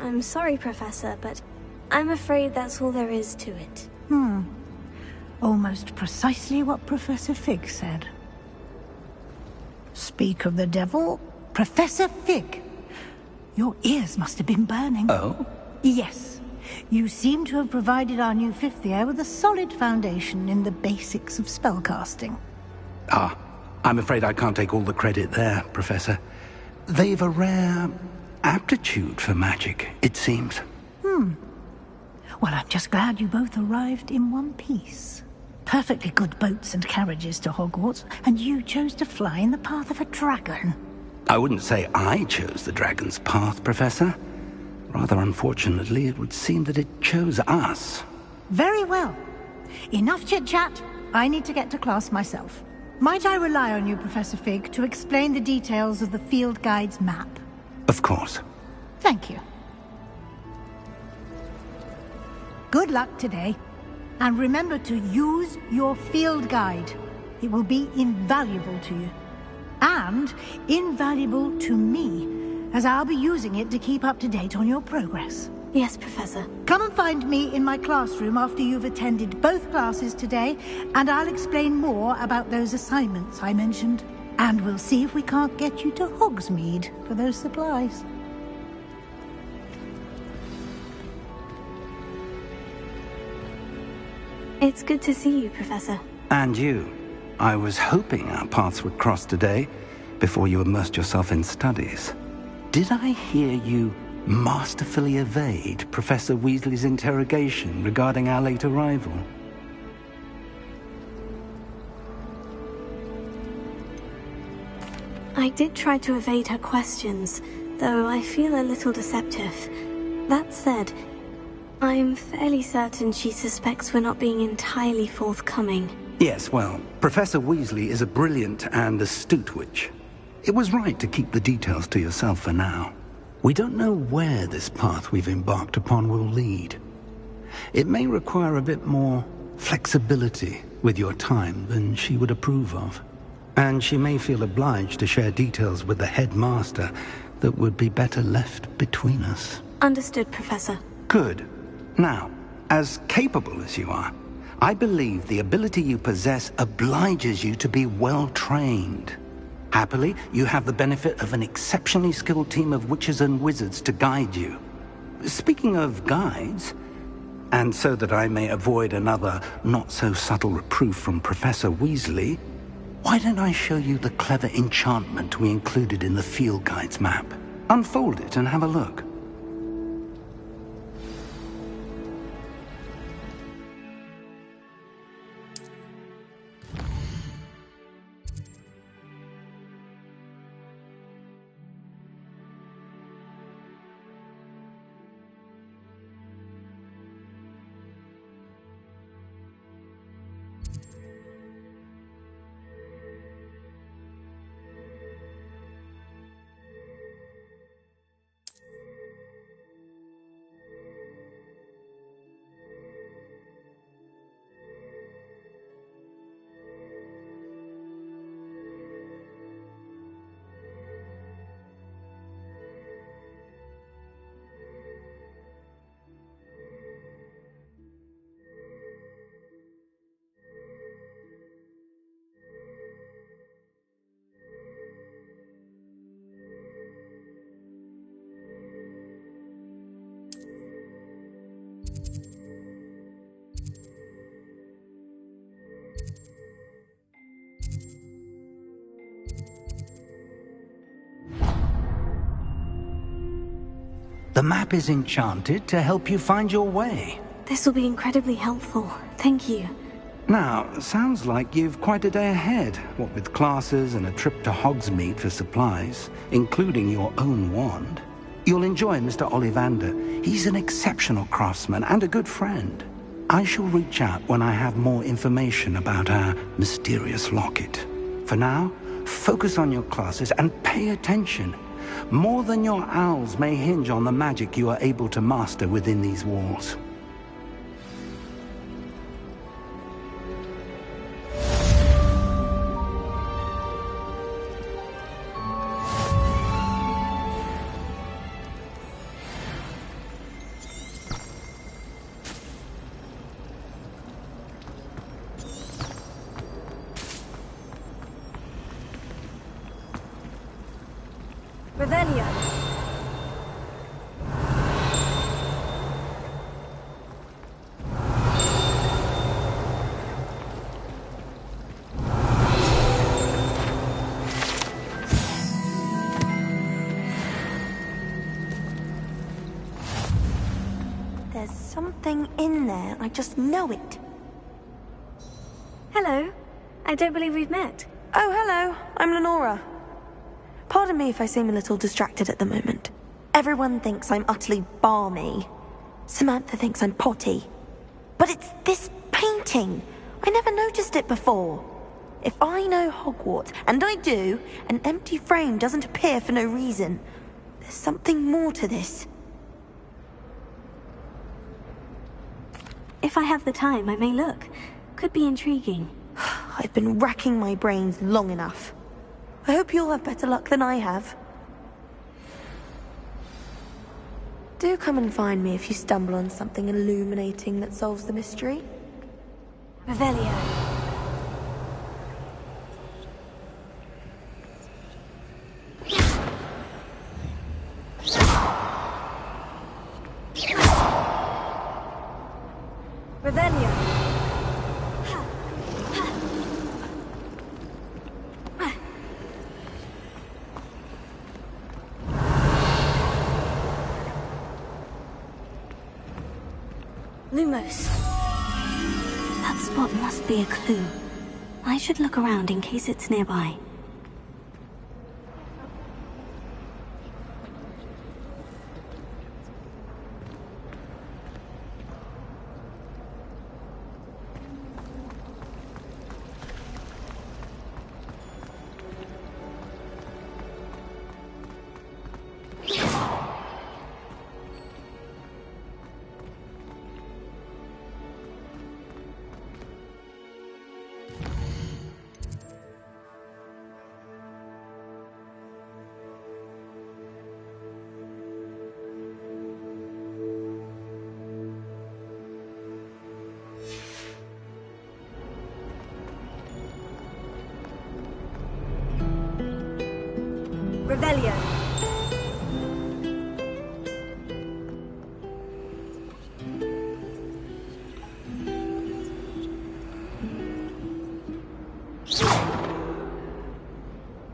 I'm sorry, Professor, but I'm afraid that's all there is to it. Almost precisely what Professor Fig said. Speak of the devil, Professor Fig. Your ears must have been burning. Oh? Yes. You seem to have provided our new fifth year with a solid foundation in the basics of spellcasting. Ah, I'm afraid I can't take all the credit there, Professor. They've a rare aptitude for magic, it seems. Well, I'm just glad you both arrived in one piece. Perfectly good boats and carriages to Hogwarts, and you chose to fly in the path of a dragon. I wouldn't say I chose the dragon's path, Professor. Rather unfortunately, it would seem that it chose us. Very well. Enough chit-chat. I need to get to class myself. Might I rely on you, Professor Fig, to explain the details of the field guide's map? Of course. Thank you. Good luck today. And remember to use your field guide. It will be invaluable to you. And invaluable to me, as I'll be using it to keep up to date on your progress. Yes, Professor. Come and find me in my classroom after you've attended both classes today, and I'll explain more about those assignments I mentioned. And we'll see if we can't get you to Hogsmeade for those supplies. It's good to see you, Professor. And you. I was hoping our paths would cross today, before you immersed yourself in studies. Did I hear you masterfully evade Professor Weasley's interrogation regarding our late arrival? I did try to evade her questions, though I feel a little deceptive. That said, I'm fairly certain she suspects we're not being entirely forthcoming. Yes, well, Professor Weasley is a brilliant and astute witch. It was right to keep the details to yourself for now. We don't know where this path we've embarked upon will lead. It may require a bit more flexibility with your time than she would approve of. And she may feel obliged to share details with the headmaster that would be better left between us. Understood, Professor. Good. Now, as capable as you are, I believe the ability you possess obliges you to be well-trained. Happily, you have the benefit of an exceptionally skilled team of witches and wizards to guide you. Speaking of guides, and so that I may avoid another not-so-subtle reproof from Professor Weasley, why don't I show you the clever enchantment we included in the field guide's map? Unfold it and have a look. The map is enchanted to help you find your way. This will be incredibly helpful. Thank you. Now, sounds like you've quite a day ahead, what with classes and a trip to Hogsmeade for supplies, including your own wand. You'll enjoy Mr. Ollivander. He's an exceptional craftsman and a good friend. I shall reach out when I have more information about our mysterious locket. For now, focus on your classes and pay attention. More than your owls may hinge on the magic you are able to master within these walls. Revelio. There's something in there. I just know it. Hello. I don't believe we've met. Oh, hello. I'm Lenora. Pardon me if I seem a little distracted at the moment. Everyone thinks I'm utterly balmy. Samantha thinks I'm potty. But it's this painting. I never noticed it before. If I know Hogwarts, and I do, an empty frame doesn't appear for no reason. There's something more to this. If I have the time, I may look. Could be intriguing. I've been racking my brains long enough. I hope you'll have better luck than I have. Do come and find me if you stumble on something illuminating that solves the mystery. Revelio. Revelio. Lumos. That spot must be a clue. I should look around in case it's nearby. Revelio.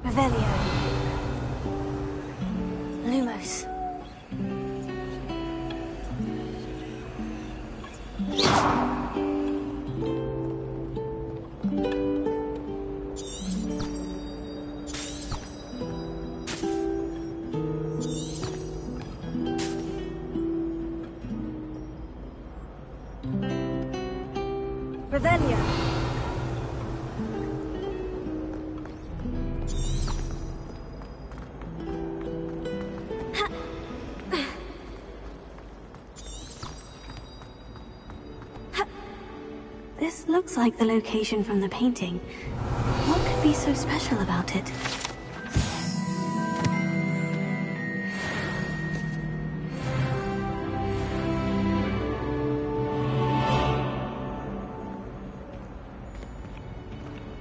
Revelio. Lumos. Revelio. This looks like the location from the painting. What could be so special about it?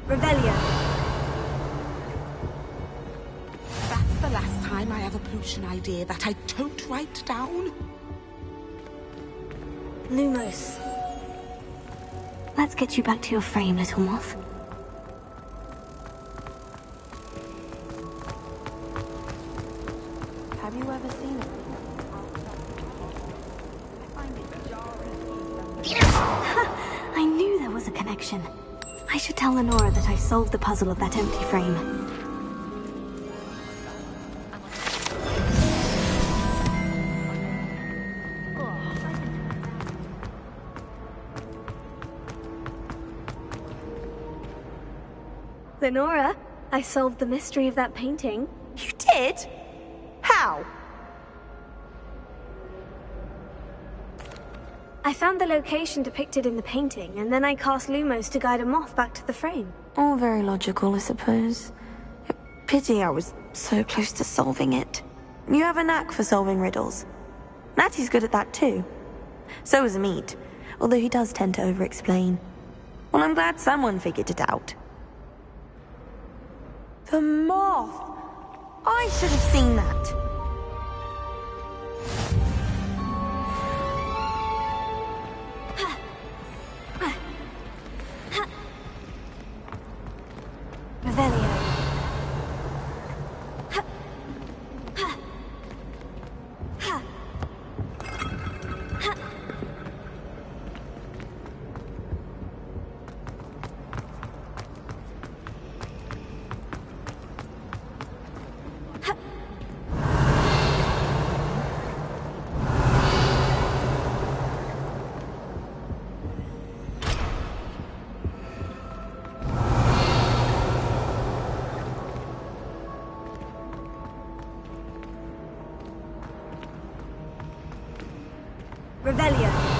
Revelio. That's the last time I have a potion idea that I don't write down. Lumos. Let's get you back to your frame, little moth. Have you ever seen it? I knew there was a connection. I should tell Lenora that I solved the puzzle of that empty frame. Lenora, I solved the mystery of that painting. You did? How? I found the location depicted in the painting, and then I cast Lumos to guide a moth back to the frame. All very logical, I suppose. Pity I was so close to solving it. You have a knack for solving riddles. Natty's good at that too. So is Amit, although he does tend to over-explain. Well, I'm glad someone figured it out. The moth! I should have seen that. Revelio. Revelio.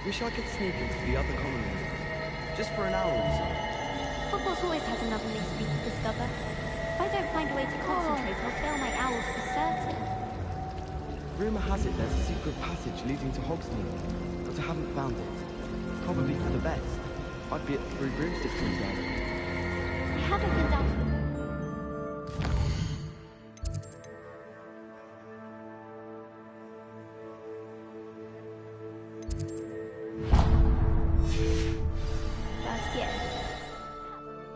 Wish I could sneak into the other colony. Just for an hour or so. Hogwarts always has another mystery to discover. If I don't find a way to concentrate, I'll fail my owls for certain. Rumour has it there's a secret passage leading to Hogsmeade, but I haven't found it. Probably for the best. I'd be at 3 broomsticks in down. I haven't been down to the... Lumos.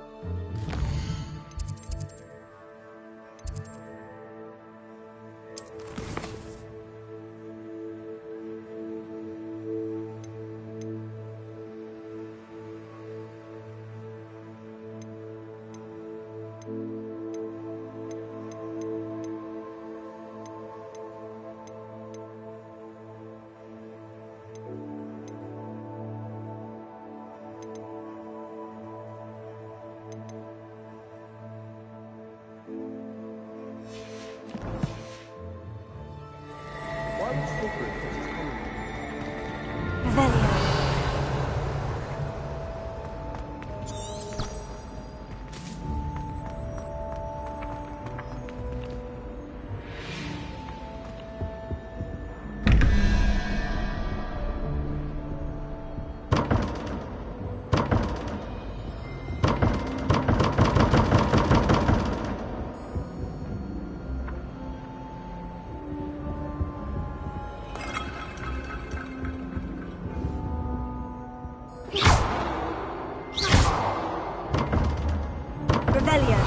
Revelio.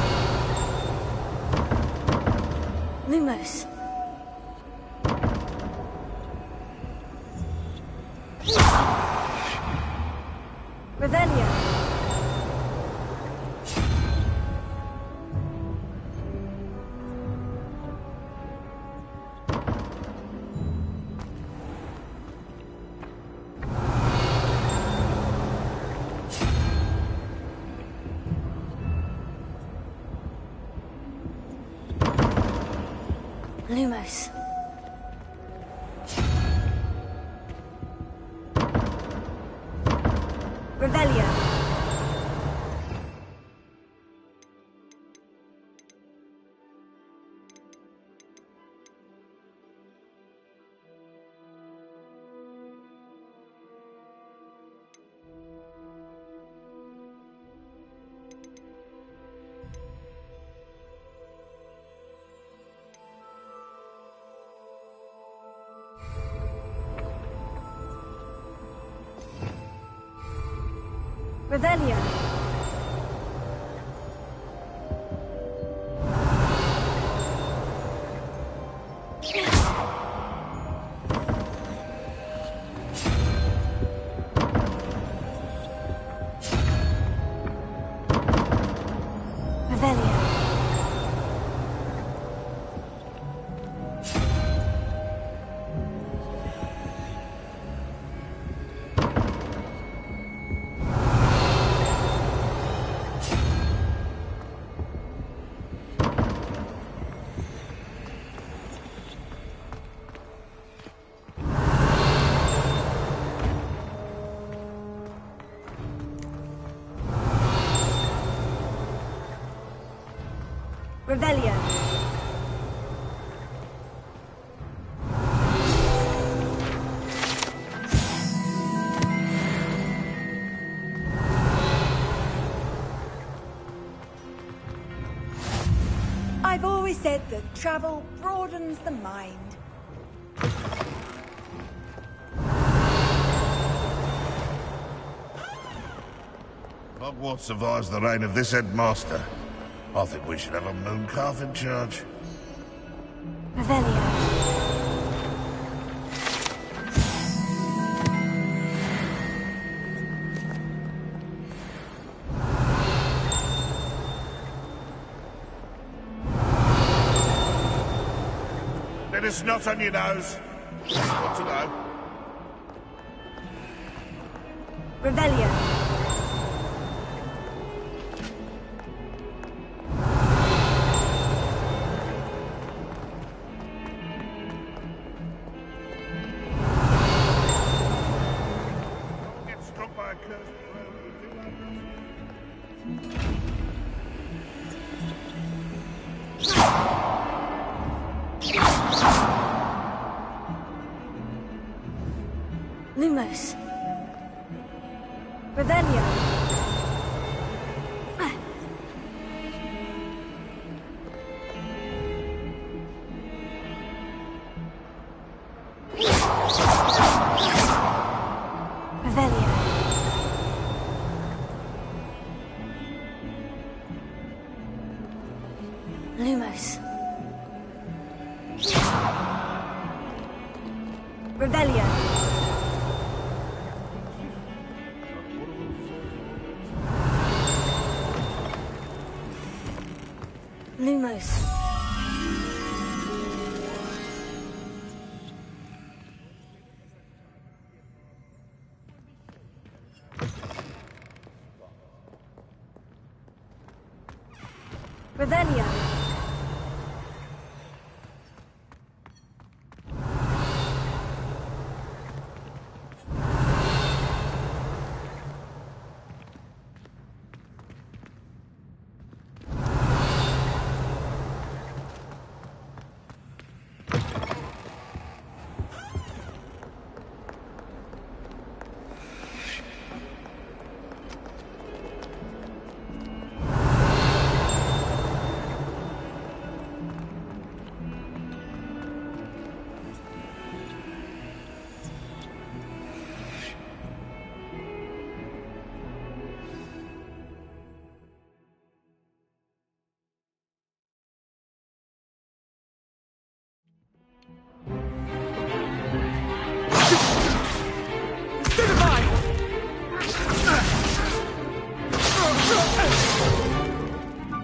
Lumos. Revelio. Revelio. Revelio. Revelio. I've always said that travel broadens the mind. Hogwarts survives the reign of this headmaster. I think we should have a mooncalf in charge. Revelio. Bit of snot on your nose. Want to know? Revelio. Get struck by a cursed Lumos. Revelio. Revelio. Lumos. Revelio. Lumos. Revelio.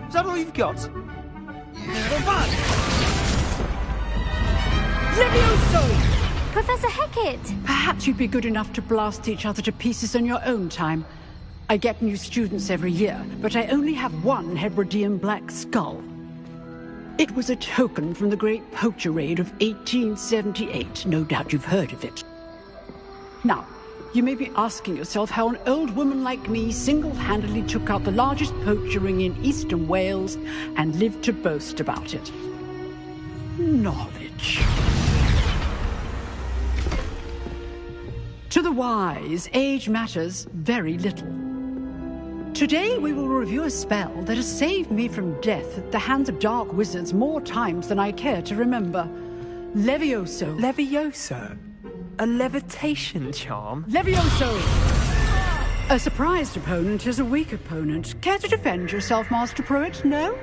Is that all you've got? Levioso! Professor Hecat! Perhaps you'd be good enough to blast each other to pieces in your own time. I get new students every year, but I only have one Hebridean black skull. It was a token from the Great Poacher Raid of 1878. No doubt you've heard of it. Now, you may be asking yourself how an old woman like me single-handedly took out the largest poacher ring in eastern Wales and lived to boast about it. Knowledge. To the wise, age matters very little. Today we will review a spell that has saved me from death at the hands of dark wizards more times than I care to remember. Levioso. Levioso? A levitation charm? Levioso! A surprised opponent is a weak opponent. Care to defend yourself, Master Pruitt? No?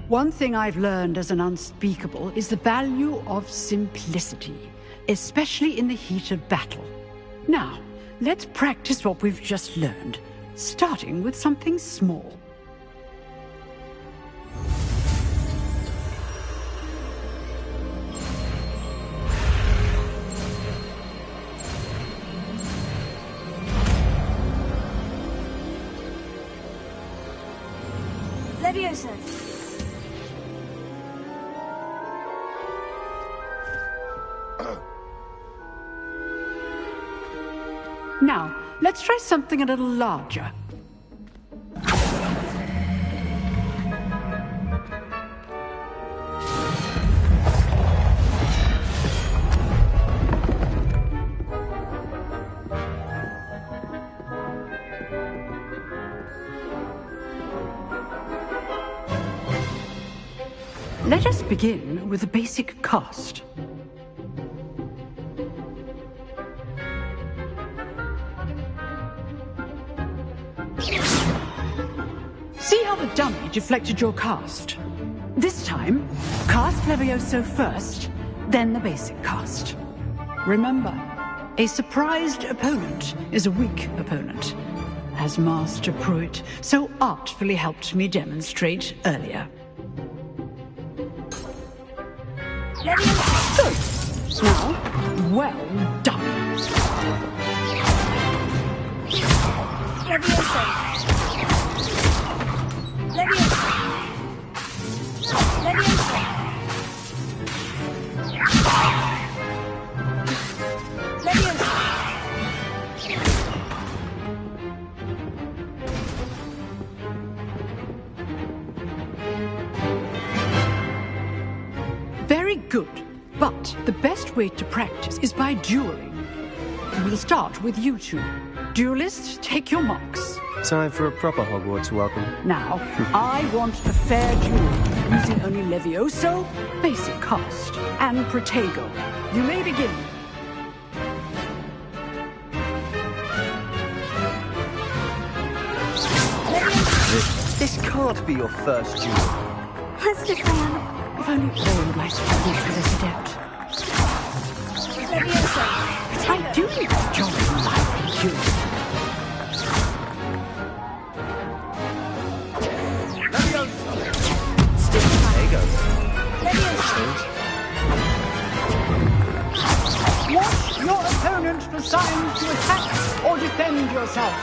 One thing I've learned as an unspeakable is the value of simplicity, especially in the heat of battle. Now, let's practice what we've just learned, starting with something small. Levioso. Now, let's try something a little larger. Let us begin with the basic cast. See how the dummy deflected your cast? This time, cast Levioso first, then the basic cast. Remember, a surprised opponent is a weak opponent, as Master Pruitt so artfully helped me demonstrate earlier. Good. Now, well done. Levioso. Levioso. Levioso. Levioso. Very good. But the best way to practice is by dueling. We'll start with you two. Duelists, take your marks. Time for a proper Hogwarts welcome. Now, I want a fair duel, using only Levioso, basic cast, and Protego. You may begin. This can't be your first duel. Let's just say if only all my students were this adept. Levioso. I do enjoy lively duels. There you go. Watch your opponent for signs to attack or defend yourself.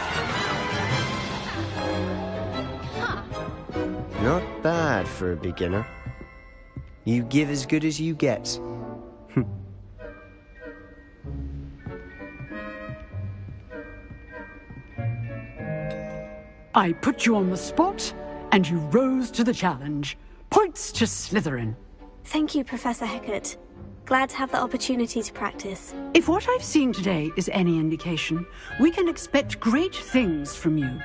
Not bad for a beginner. You give as good as you get. I put you on the spot, and you rose to the challenge. Points to Slytherin. Thank you, Professor Hecat. Glad to have the opportunity to practice. If what I've seen today is any indication, we can expect great things from you.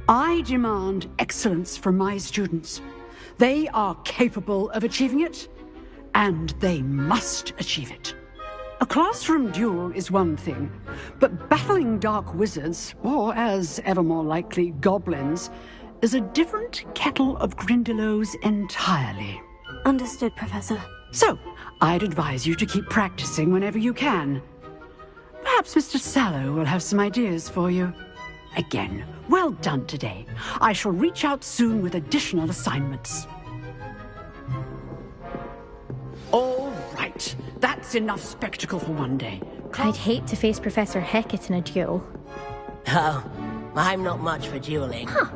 I demand excellence from my students. They are capable of achieving it, and they must achieve it. A classroom duel is one thing, but battling dark wizards, or as ever more likely, goblins, is a different kettle of Grindylows entirely. Understood, Professor. So, I'd advise you to keep practicing whenever you can. Perhaps Mr. Sallow will have some ideas for you. Again, well done today. I shall reach out soon with additional assignments. All right. That's enough spectacle for one day. I'd hate to face Professor Hecat in a duel. Oh, I'm not much for dueling. Huh.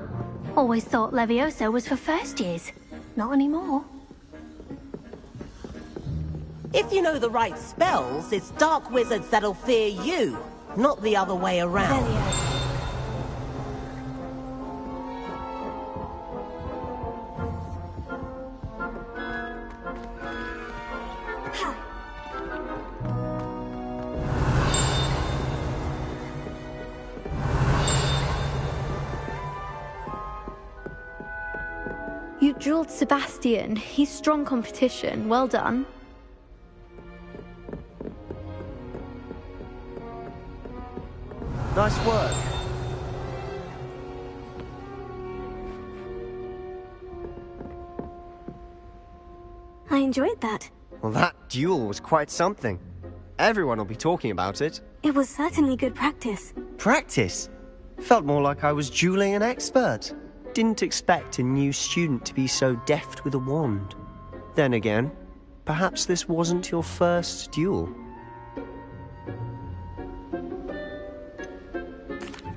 Always thought Levioso was for first years. Not anymore. If you know the right spells, it's dark wizards that'll fear you, not the other way around. You drilled Sebastian. He's strong competition. Well done. Nice work. I enjoyed that. Well, that duel was quite something. Everyone will be talking about it. It was certainly good practice. Practice? Felt more like I was dueling an expert. Didn't expect a new student to be so deft with a wand. Then again, perhaps this wasn't your first duel.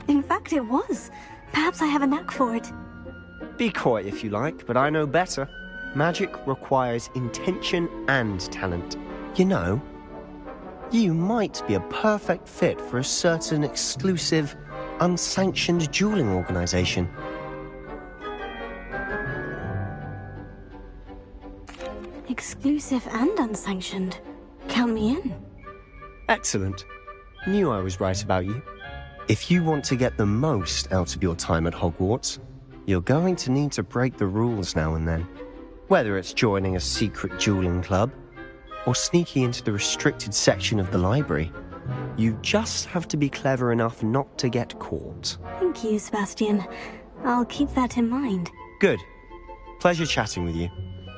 In fact, it was. Perhaps I have a knack for it. Be coy if you like, but I know better. Magic requires intention and talent. You know, you might be a perfect fit for a certain exclusive, unsanctioned dueling organization. Exclusive and unsanctioned. Count me in. Excellent. Knew I was right about you. If you want to get the most out of your time at Hogwarts, you're going to need to break the rules now and then. Whether it's joining a secret dueling club or sneaking into the restricted section of the library, you just have to be clever enough not to get caught. Thank you, Sebastian. I'll keep that in mind. Good. Pleasure chatting with you.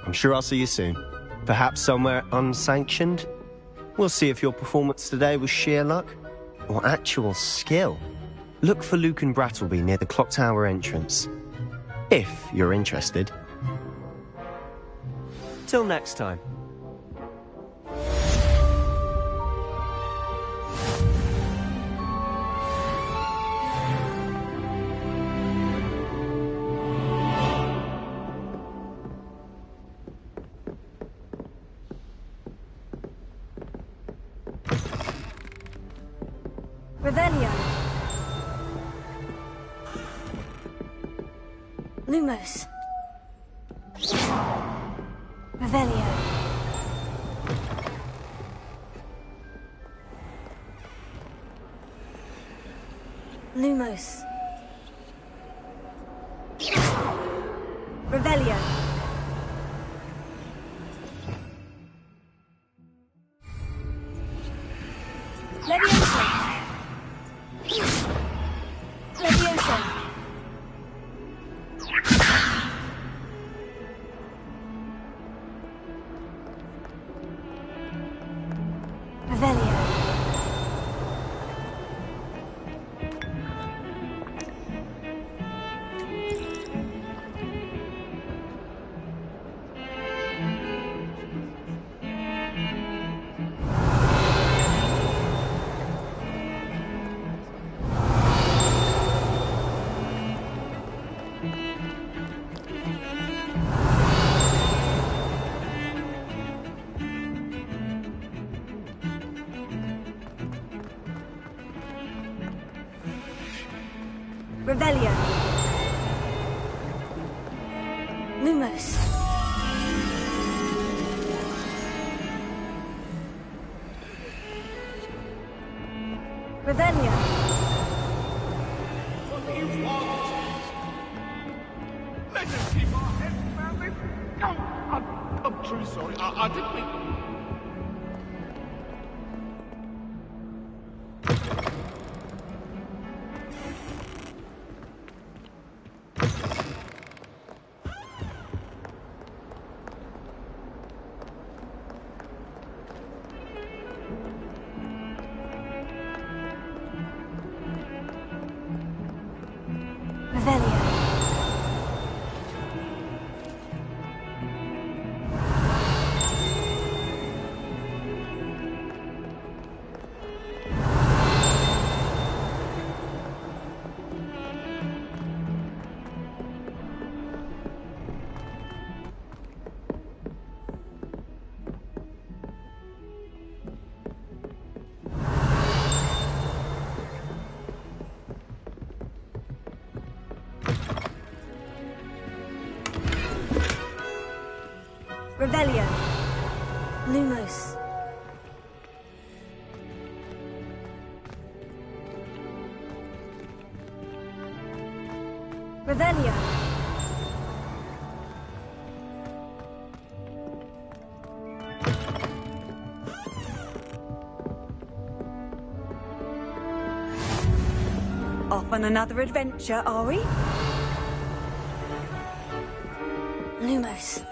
I'm sure I'll see you soon. Perhaps somewhere unsanctioned? We'll see if your performance today was sheer luck or actual skill. Look for Luke and Brattleby near the clock tower entrance. If you're interested. Till next time. Revelio. Lumos. Revelio. Lumos. Revelio. Levioso. Levioso. Revelio. Revelio. Lumos. Revelio. What do you want? Let us keep our heads around this. No, I'm truly sorry. I didn't mean... Revelio. Revelio. Lumos. Revelio. Off on another adventure, are we? Lumos.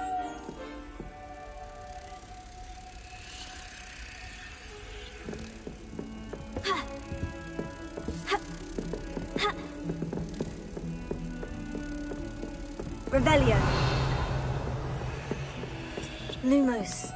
Revelio. Lumos.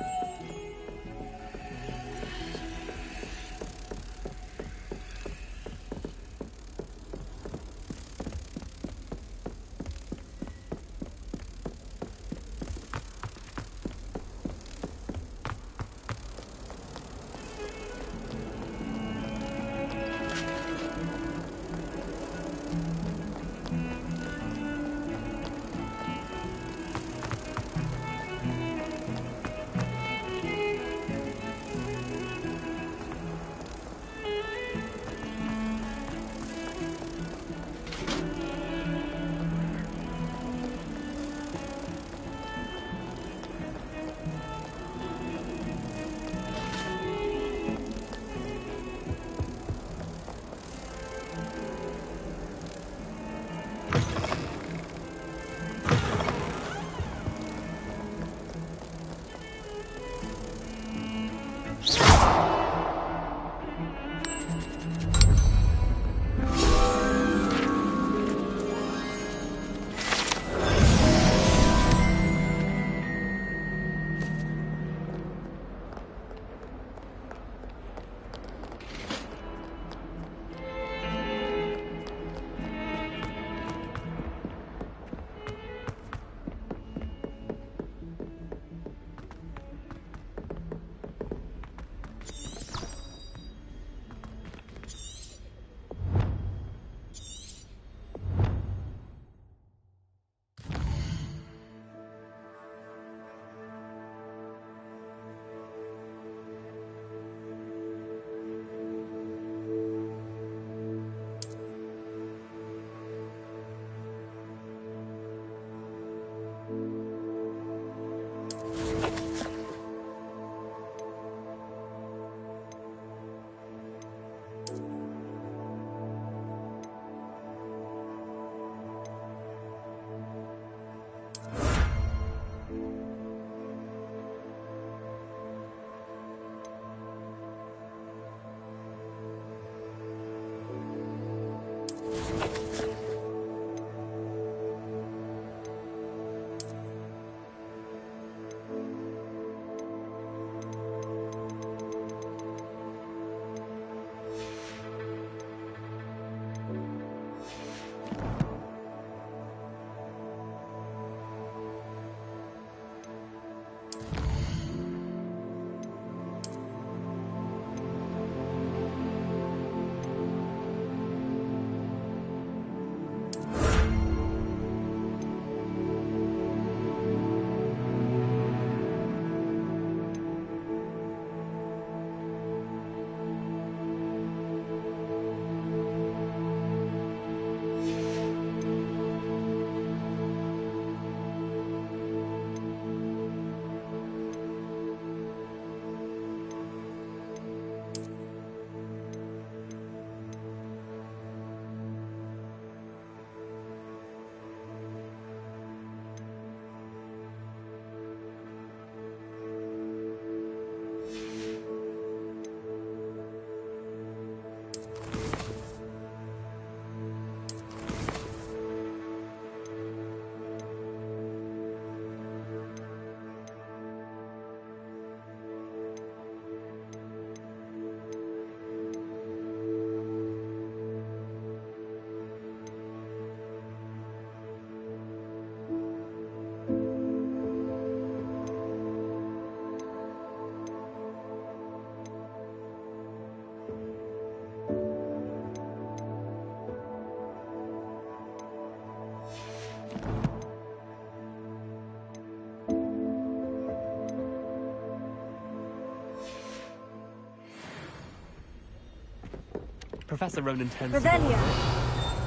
Professor Ronan turns Revelia.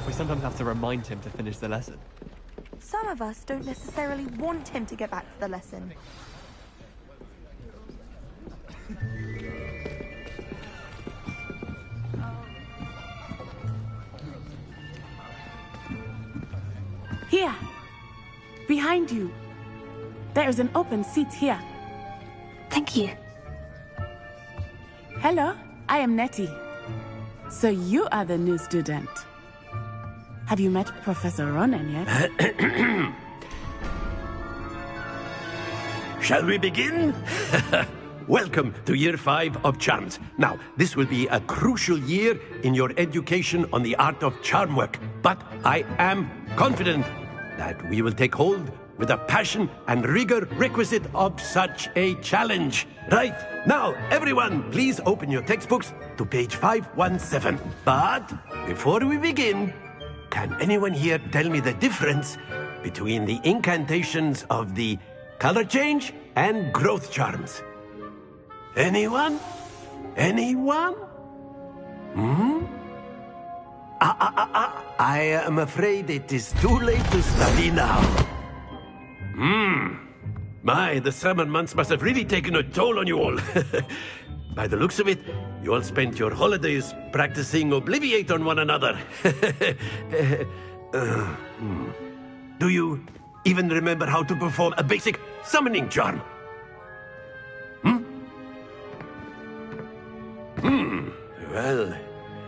We sometimes have to remind him to finish the lesson. Some of us don't necessarily want him to get back to the lesson. Here. Behind you. There is an open seat here. Thank you. Hello, I am Nettie. So you are the new student. Have you met Professor Ronan yet? Shall we begin? Welcome to Year 5 of Charms. Now, this will be a crucial year in your education on the art of charm work, but I am confident that we will take hold with the passion and rigor requisite of such a challenge. Right, now, everyone, please open your textbooks to page 517. But before we begin, can anyone here tell me the difference between the incantations of the color change and growth charms? Anyone? Anyone? I am afraid it is too late to study now. My, the summer months must have really taken a toll on you all. By the looks of it, you all spent your holidays practicing Obliviate on one another. Do you even remember how to perform a basic summoning charm? Well,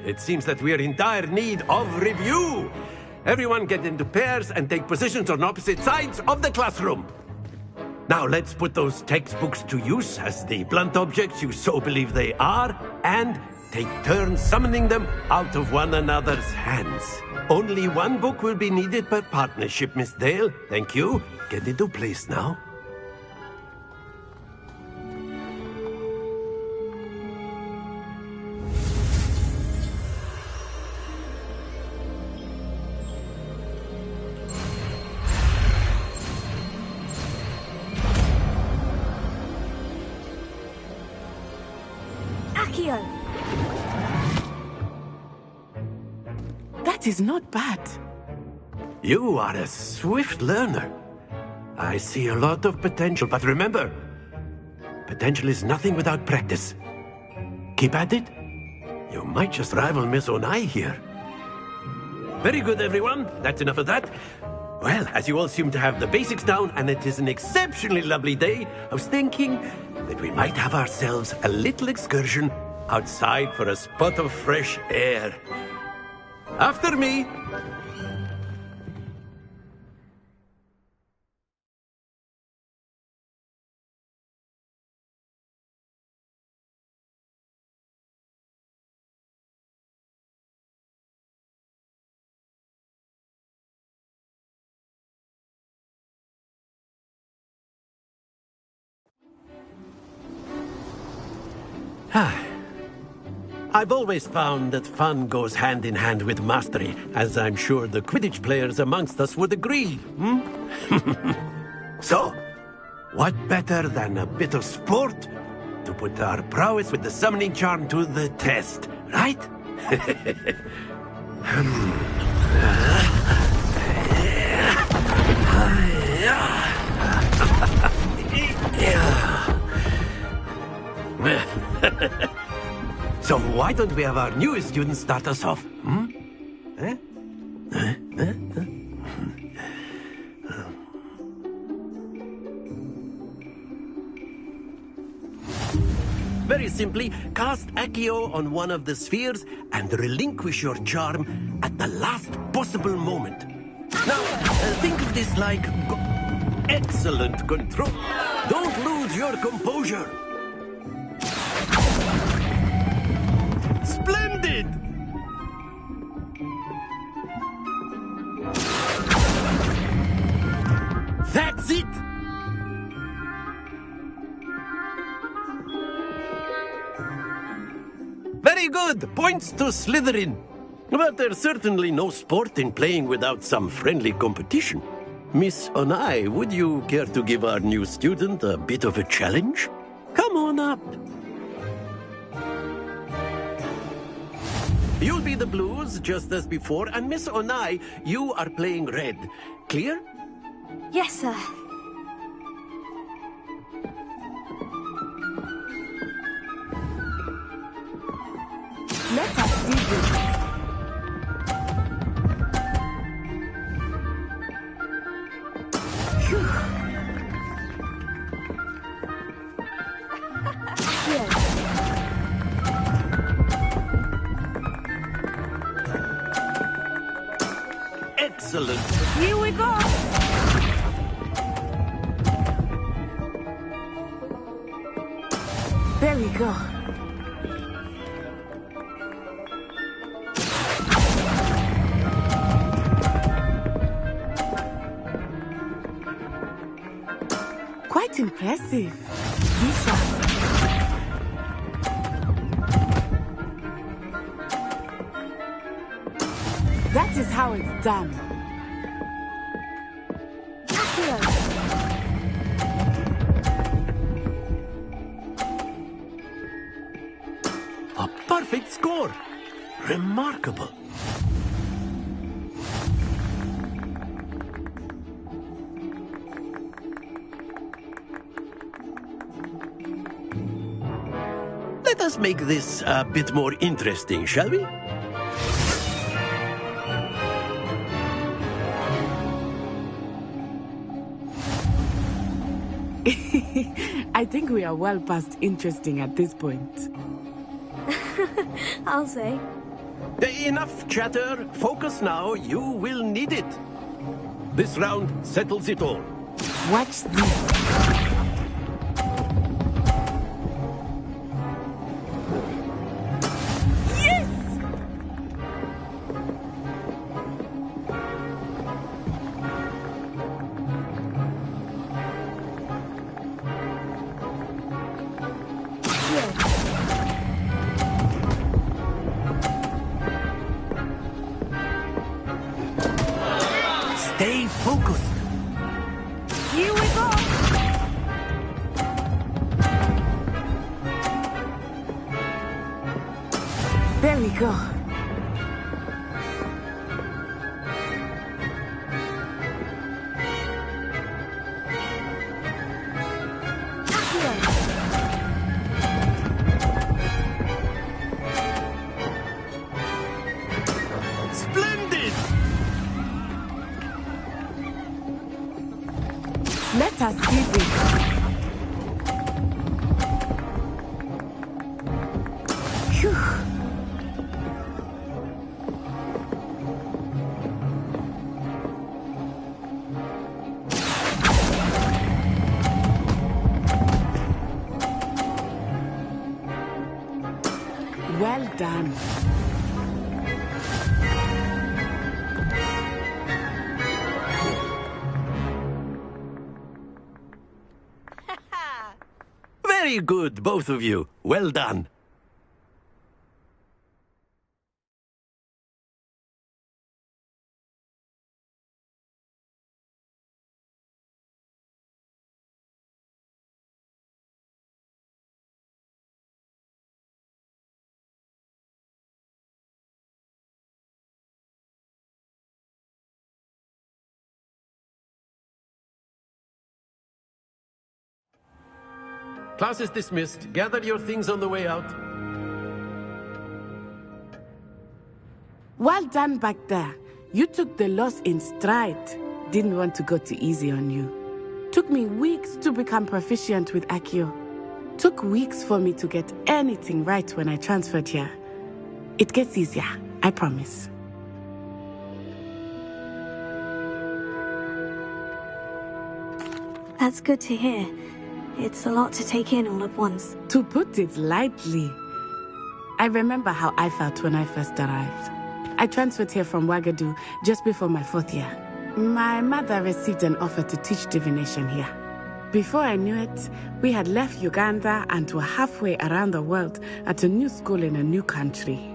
it seems that we are in dire need of review. Everyone get into pairs and take positions on opposite sides of the classroom. Now let's put those textbooks to use as the blunt objects you so believe they are, and take turns summoning them out of one another's hands. Only one book will be needed per partnership, Miss Dale. Thank you. Get into place now. That is not bad. You are a swift learner. I see a lot of potential, but remember, potential is nothing without practice. Keep at it. You might just rival Miss Onai here. Very good, everyone. That's enough of that. Well, as you all seem to have the basics down, and it is an exceptionally lovely day, I was thinking that we might have ourselves a little excursion outside for a spot of fresh air. After me. I've always found that fun goes hand in hand with mastery, as I'm sure the Quidditch players amongst us would agree. So, what better than a bit of sport to put our prowess with the summoning charm to the test, right? So why don't we have our newest student start us off? Very simply, cast Accio on one of the spheres and relinquish your charm at the last possible moment. Now, think of this like excellent control. Don't lose your composure. Splendid! That's it! Very good! Points to Slytherin. But there's certainly no sport in playing without some friendly competition. Miss Onai, would you care to give our new student a bit of a challenge? Come on up. You'll be the blues, just as before, and Miss Onai, you are playing red. Clear? Yes, sir. Let us see this. Excellent. Here we go. There we go. Quite impressive. Lisa. That is how it's done. A perfect score. Remarkable. Let us make this a bit more interesting, shall we? I think we are well past interesting at this point. I'll say. Enough chatter. Focus now. You will need it. This round settles it all. Watch this. Stay focused. Here we go. There we go. Splendid! Let us see this. Phew. Well done. Very good, both of you. Well done. Class is dismissed. Gather your things on the way out. Well done back there. You took the loss in stride. Didn't want to go too easy on you. Took me weeks to become proficient with Accio. Took weeks for me to get anything right when I transferred here. It gets easier, I promise. That's good to hear. It's a lot to take in all at once. To put it lightly, I remember how I felt when I first arrived. I transferred here from Wagadu just before my 4th year. My mother received an offer to teach divination here. Before I knew it, we had left Uganda and were halfway around the world at a new school in a new country.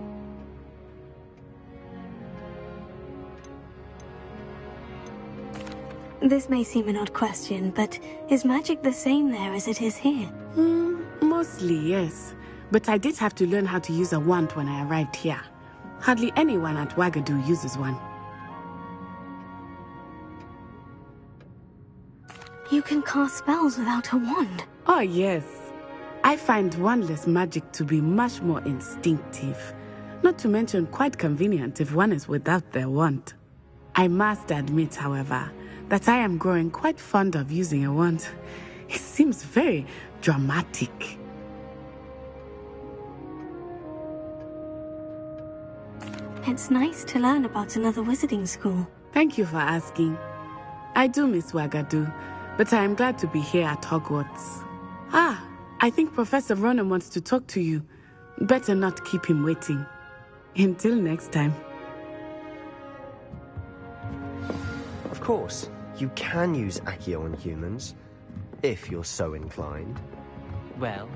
This may seem an odd question, but is magic the same there as it is here? Mostly, yes. But I did have to learn how to use a wand when I arrived here. Hardly anyone at Wagadu uses one. You can cast spells without a wand. Oh, yes. I find wandless magic to be much more instinctive. Not to mention quite convenient if one is without their wand. I must admit, however, that I am growing quite fond of using a wand. It seems very dramatic. It's nice to learn about another wizarding school. Thank you for asking. I do miss Wagadu, but I am glad to be here at Hogwarts. Ah, I think Professor Ronan wants to talk to you. Better not keep him waiting. Until next time. Of course, you can use Accio on humans, if you're so inclined. Well,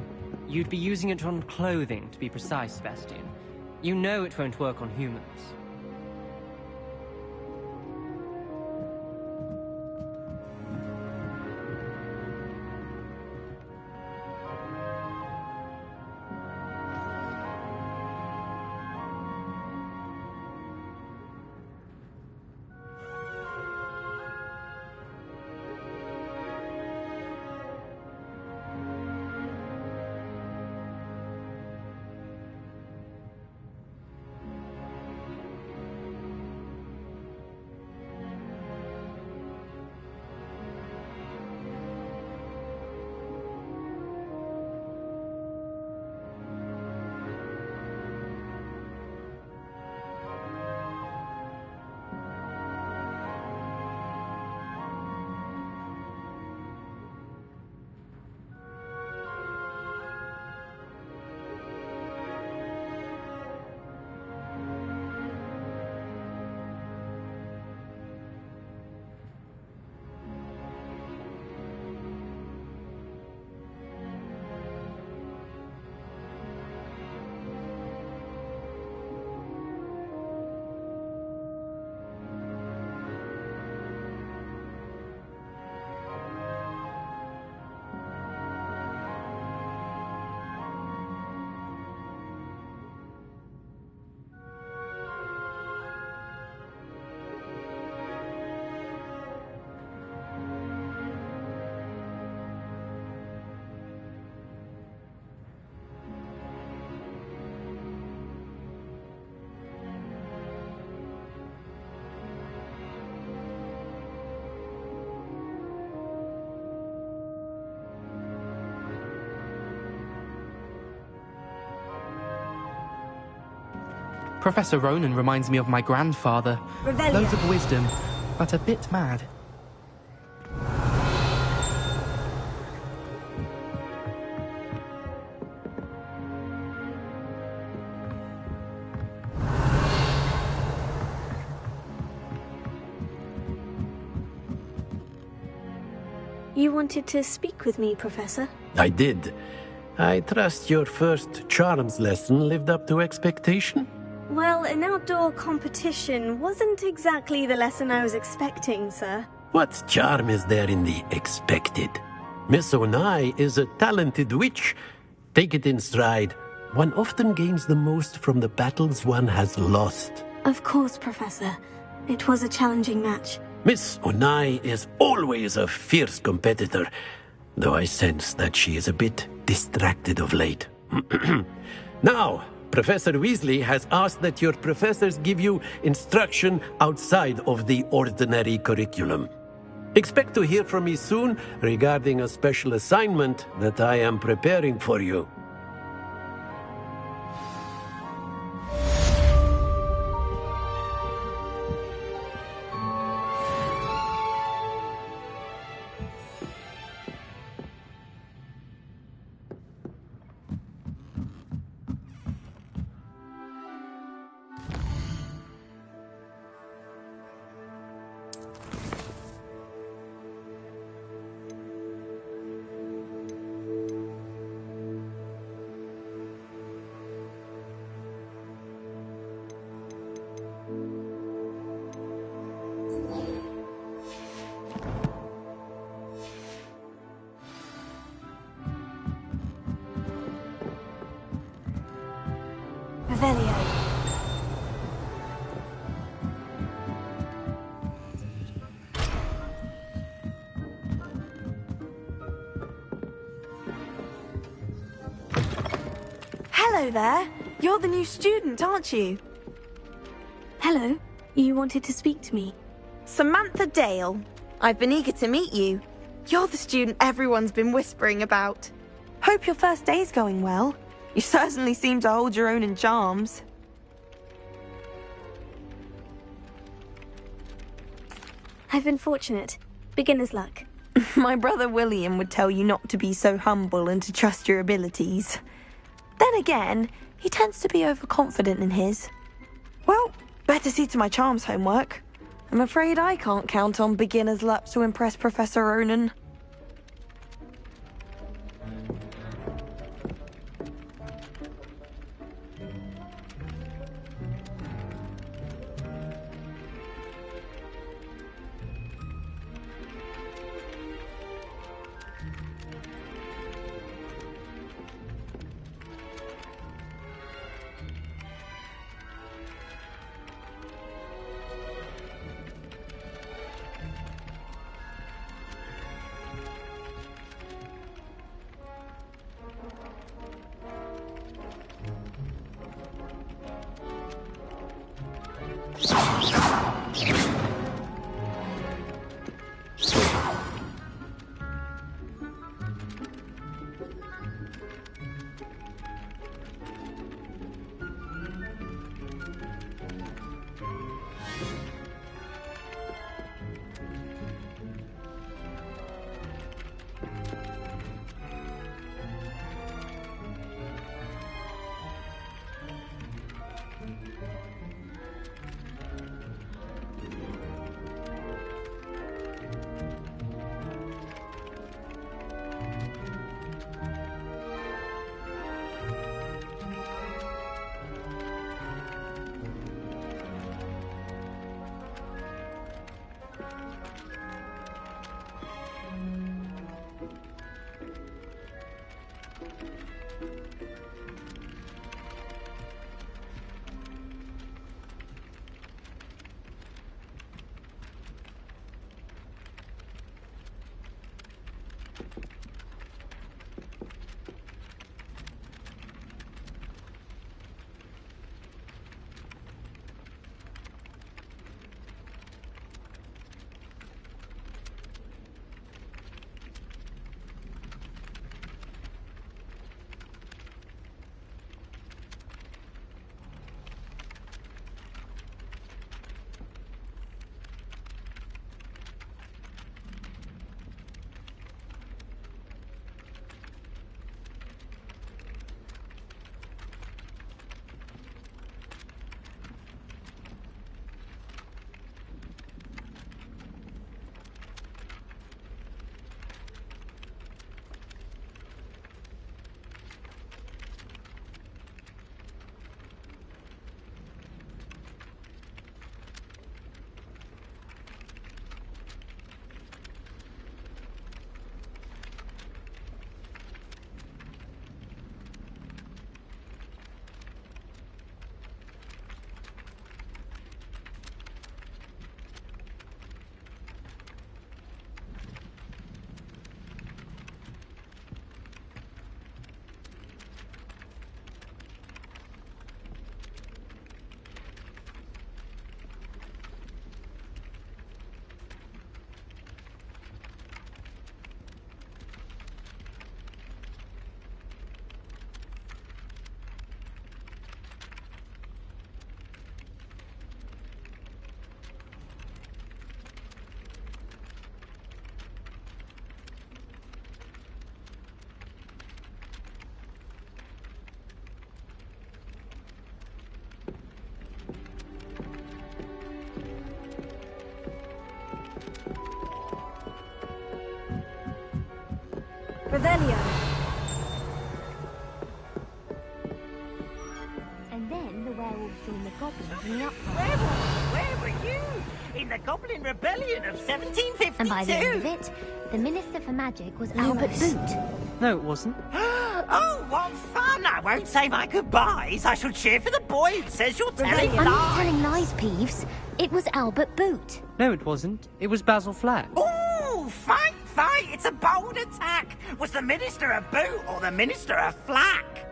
you'd be using it on clothing, to be precise, Sebastian. You know it won't work on humans. Professor Ronan reminds me of my grandfather. Revelio. Loads of wisdom, but a bit mad. You wanted to speak with me, Professor? I did. I trust your first charms lesson lived up to expectation? Well, an outdoor competition wasn't exactly the lesson I was expecting, sir. What charm is there in the expected? Miss Onai is a talented witch. Take it in stride. One often gains the most from the battles one has lost. Of course, Professor. It was a challenging match. Miss Onai is always a fierce competitor, though I sense that she is a bit distracted of late. Now, Professor Weasley has asked that your professors give you instruction outside of the ordinary curriculum. Expect to hear from me soon regarding a special assignment that I am preparing for you. Hello there. You're the new student, aren't you? Hello. You wanted to speak to me? Samantha Dale. I've been eager to meet you. You're the student everyone's been whispering about. Hope your first day's going well. You certainly seem to hold your own in charms. I've been fortunate. Beginner's luck. My brother William would tell you not to be so humble and to trust your abilities. Then again, he tends to be overconfident in his. Well, better see to my charms homework. I'm afraid I can't count on beginner's luck to impress Professor Ronan. Revelio. And then the werewolves joined the goblins in the uproar. Where were you? In the Goblin Rebellion of 1752? And by the end of it, the Minister for Magic was Albert Boot. No, it wasn't. Oh, what fun! I won't say my goodbyes. I shall cheer for the boy who says you're telling I'm lies. not telling lies, Peeves. It was Albert Boot. No, it wasn't. It was Basil Flack. Ooh, fight! It's a bold attack. Was the Minister a boot or the Minister a flack?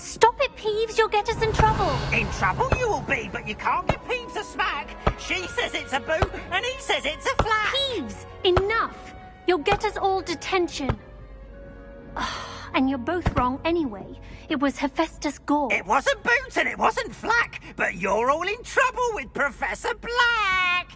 Stop it, Peeves. You'll get us in trouble. In trouble you will be, but you can't give Peeves a smack. She says it's a boot, and he says it's a flat. Peeves, enough. You'll get us all detention. And you're both wrong anyway. It was Hephaestus Gore. It wasn't Boots and it wasn't Flack, but you're all in trouble with Professor Black.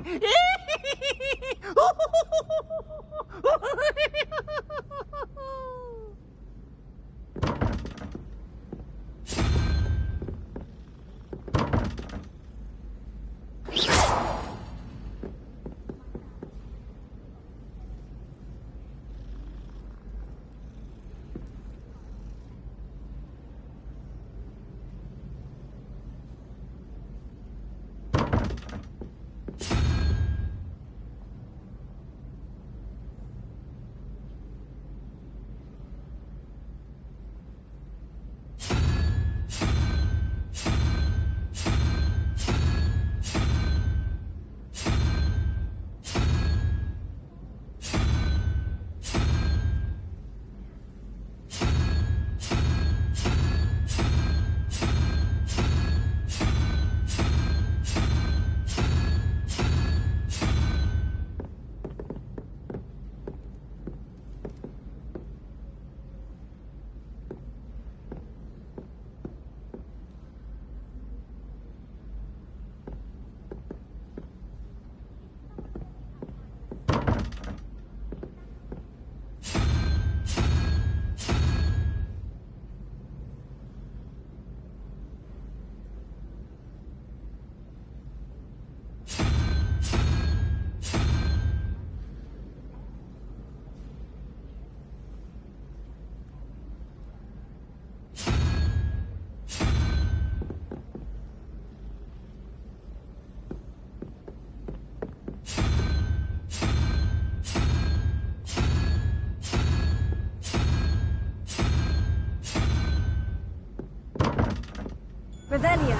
Revelio.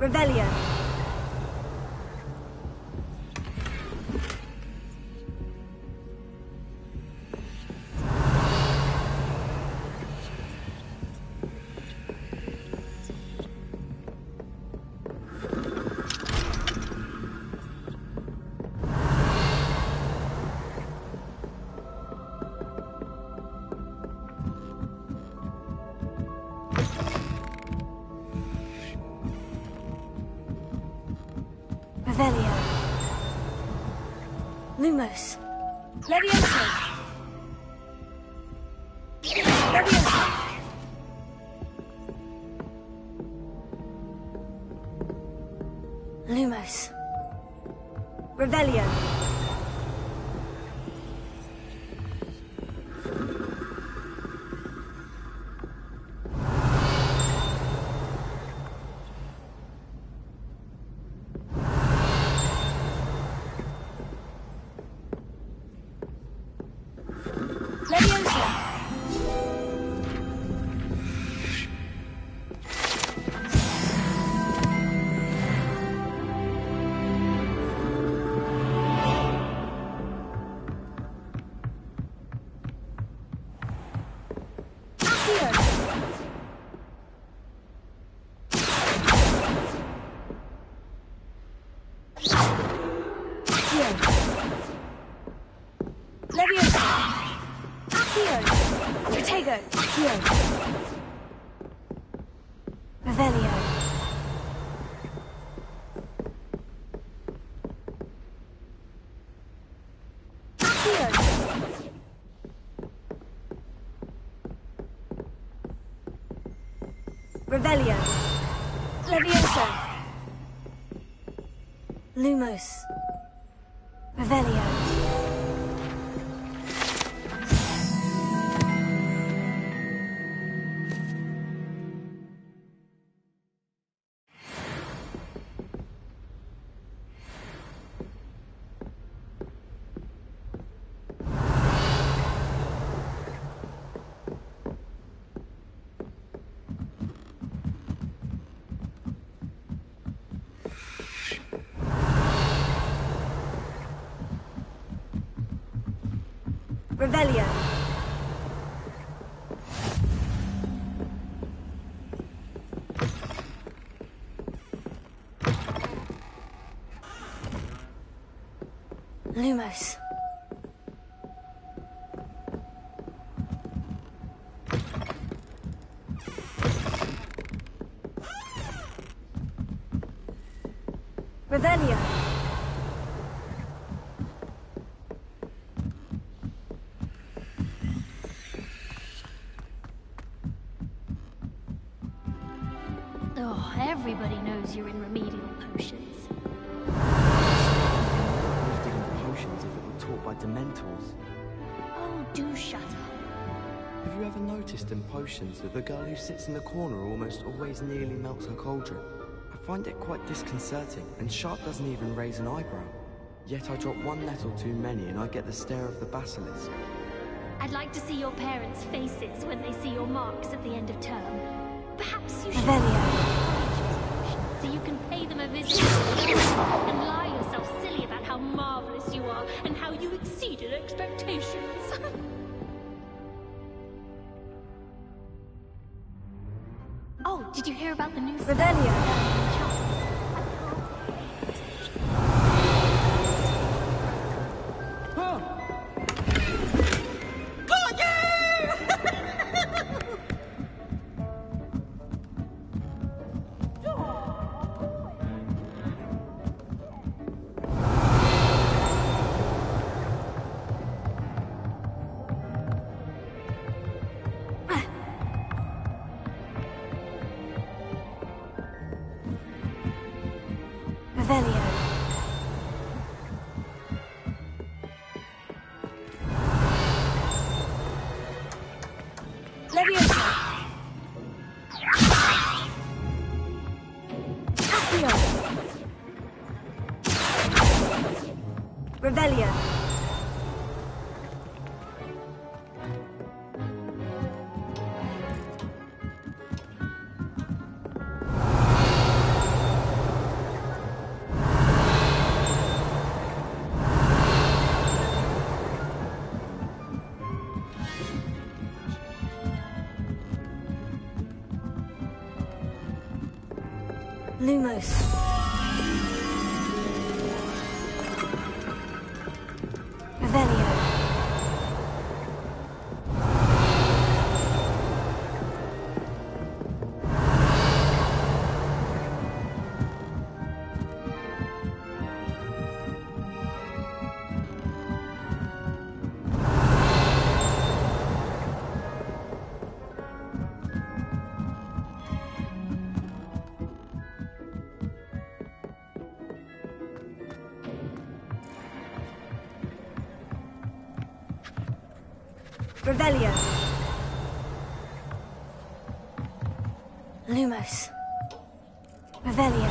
Revelio. Revelio. Lumos. Leviosa. Leviosa. Lumos. Revelio. Revelio. Revelio. Leviosa. Lumos. Revelio. Revelio. Lumos. Revelio. Oh, everybody knows you're in remedial potions. Potions if it were taught by Dementors. Oh, do shut up. Have you ever noticed in potions that the girl who sits in the corner almost always nearly melts her cauldron? I find it quite disconcerting, and Sharp doesn't even raise an eyebrow. Yet I drop one nettle too many and I get the stare of the basilisk. I'd like to see your parents' faces when they see your marks at the end of term. Perhaps you should so you can pay them a visit and lie yourself silly about how marvelous you are and how you exceeded expectations. Oh, did you hear about the new Revelio. Revelio. Leviosa. Accio. Revelio. Lumos. Revelio. Revelio. Lumos. Revelio.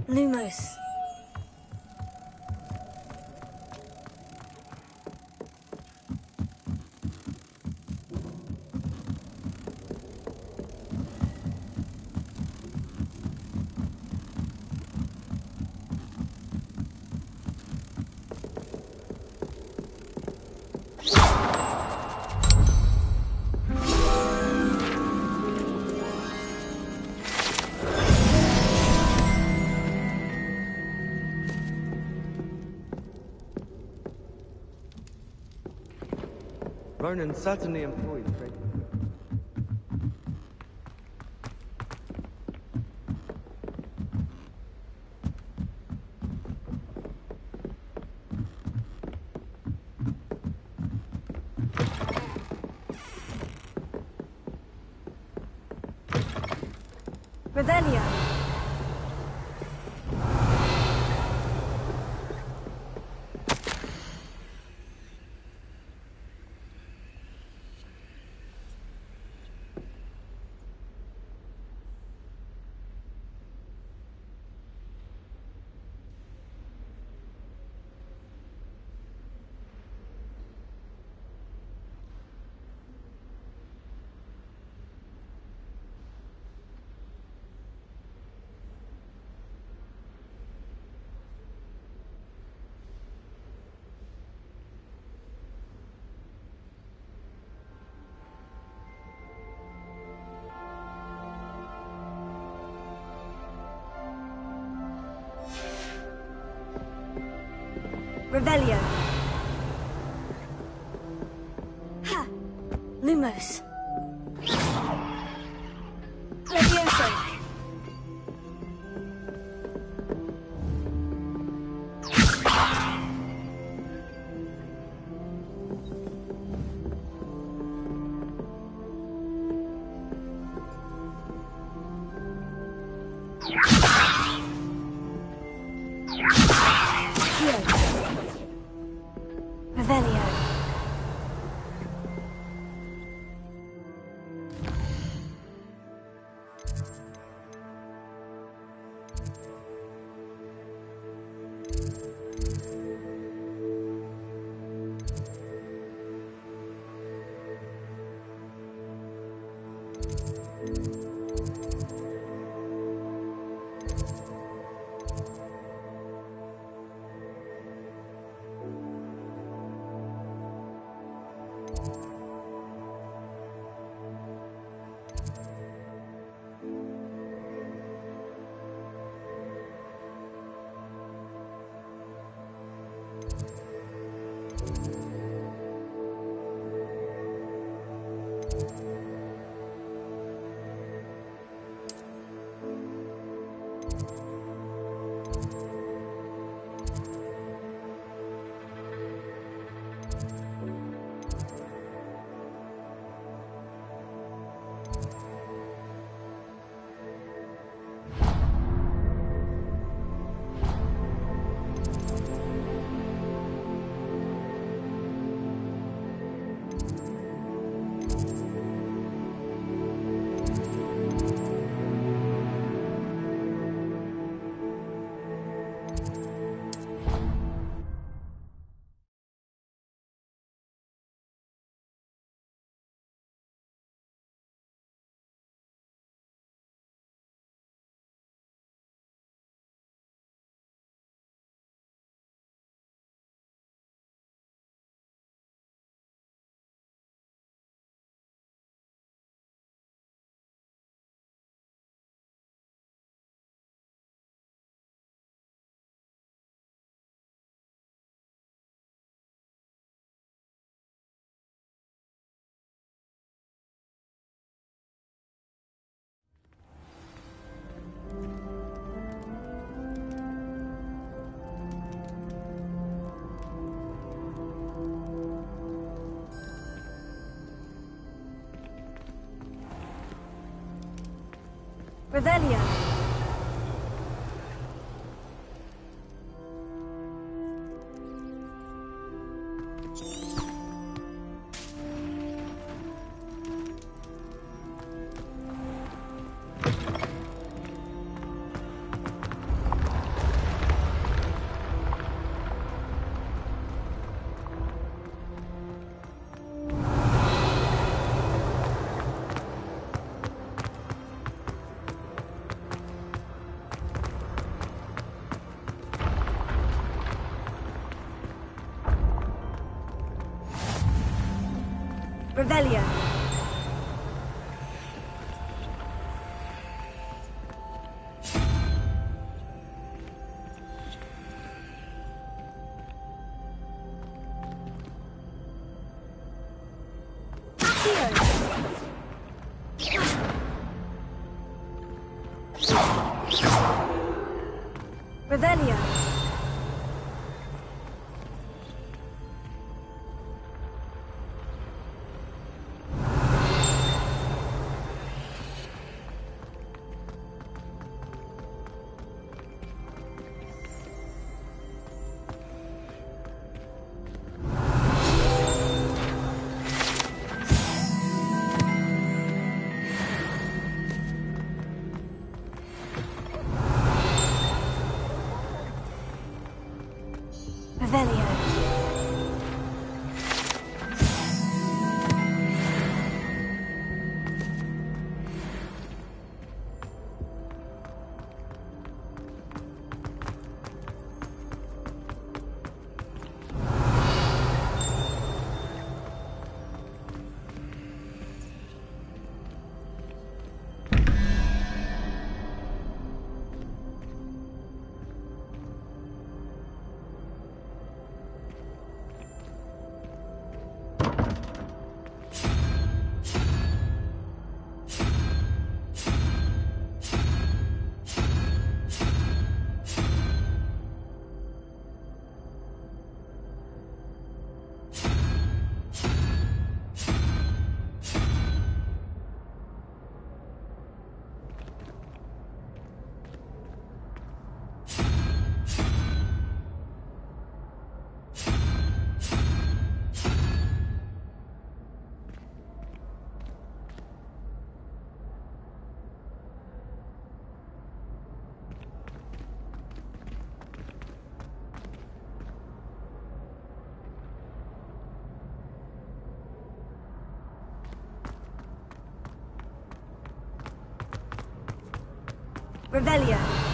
Lumos. Ronan certainly employs great... Revelio. Revelio. Ha! Lumos. Levioso. Revelio. Revelio. Revelio. Revelio. Revelio. Revelio.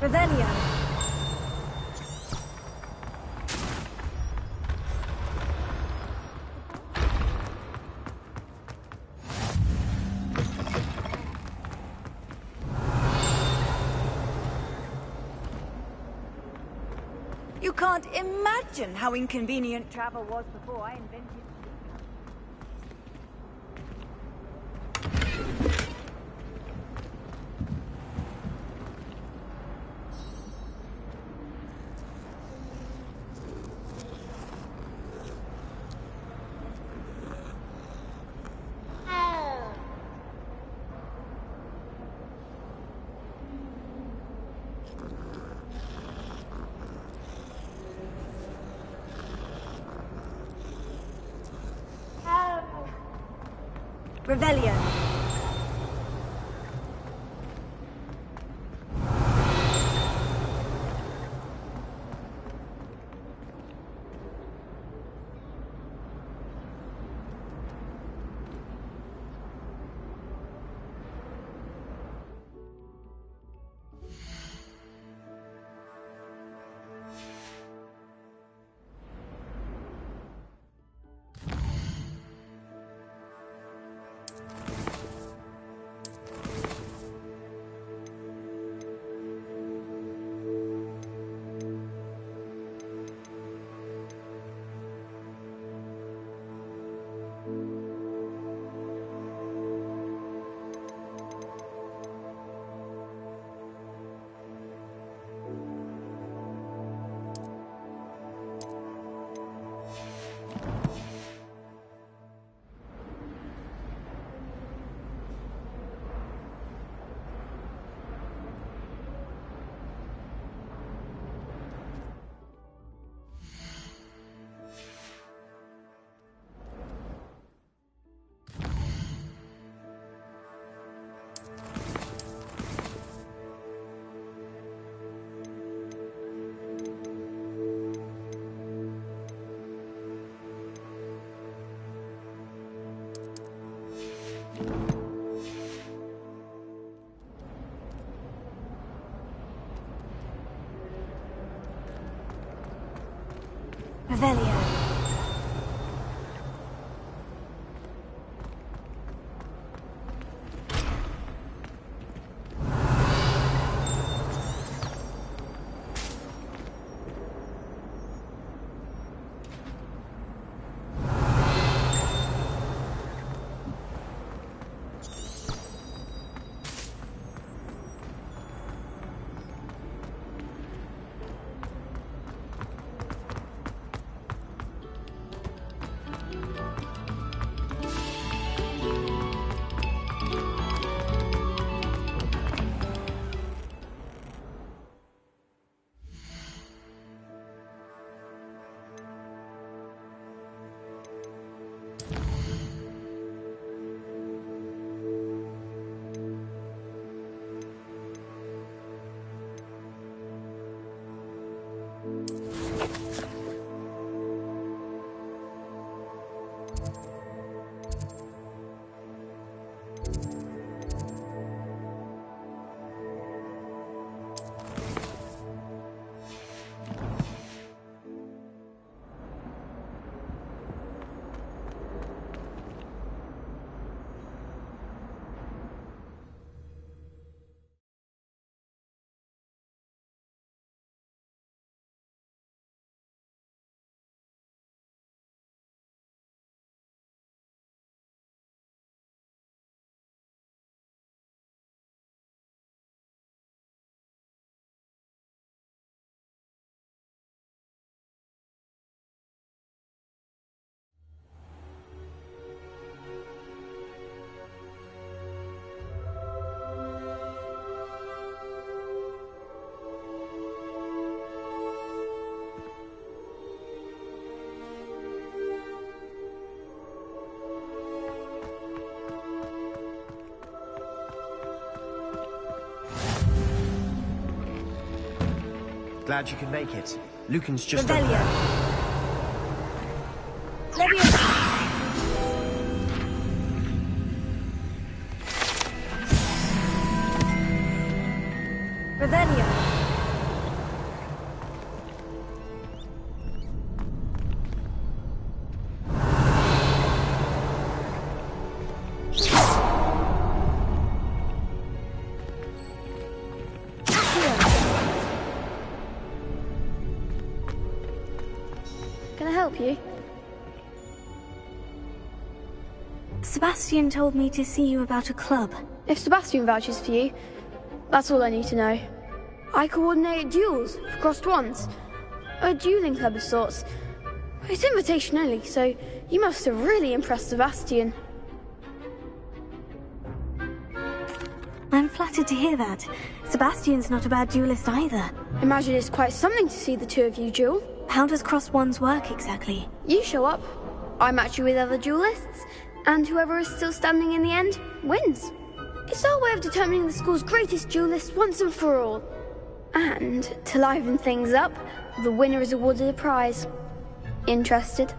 Revelio. You can't imagine how inconvenient travel was before I invented Revelio. Revelio. Glad you could make it. Lucan's just Revelio. over there. Leviosa. Revelio. help you? Sebastian told me to see you about a club. If Sebastian vouches for you, that's all I need to know. I coordinate duels for crossed wands. A dueling club of sorts. It's invitation only, so you must have really impressed Sebastian. I'm flattered to hear that. Sebastian's not a bad duelist either. Imagine it's quite something to see the two of you duel. How does crossed wands work exactly? You show up, I match you with other duelists, and whoever is still standing in the end wins. It's our way of determining the school's greatest duelist once and for all. And to liven things up, the winner is awarded a prize. Interested?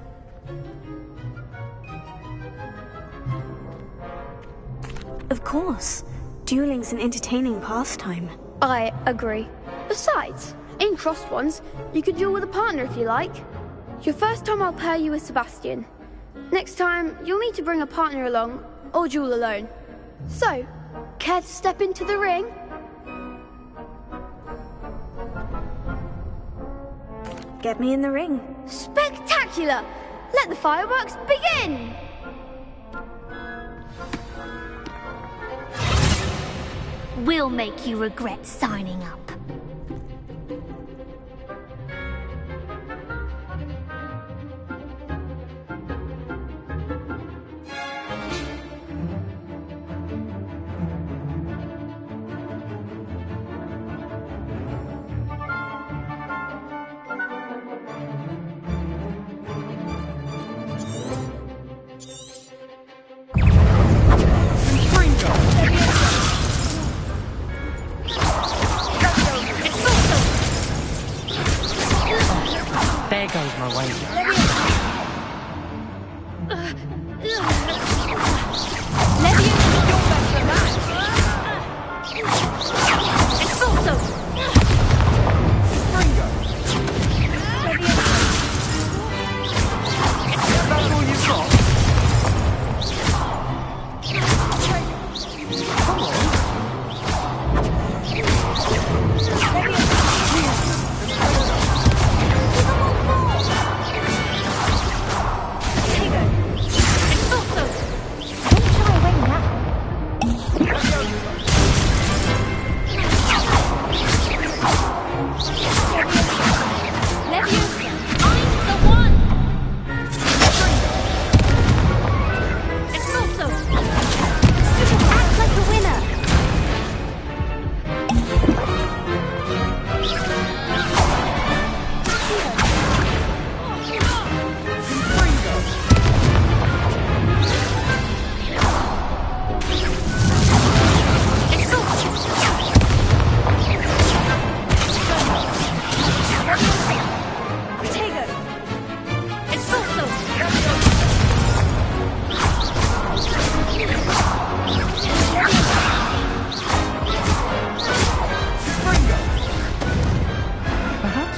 Of course. Dueling's an entertaining pastime. I agree. Besides, in crossed ones, you could duel with a partner if you like. Your first time I'll pair you with Sebastian. Next time, you'll need to bring a partner along, or duel alone. So, care to step into the ring? Get me in the ring. Spectacular! Let the fireworks begin! We'll make you regret signing up. There goes my wager.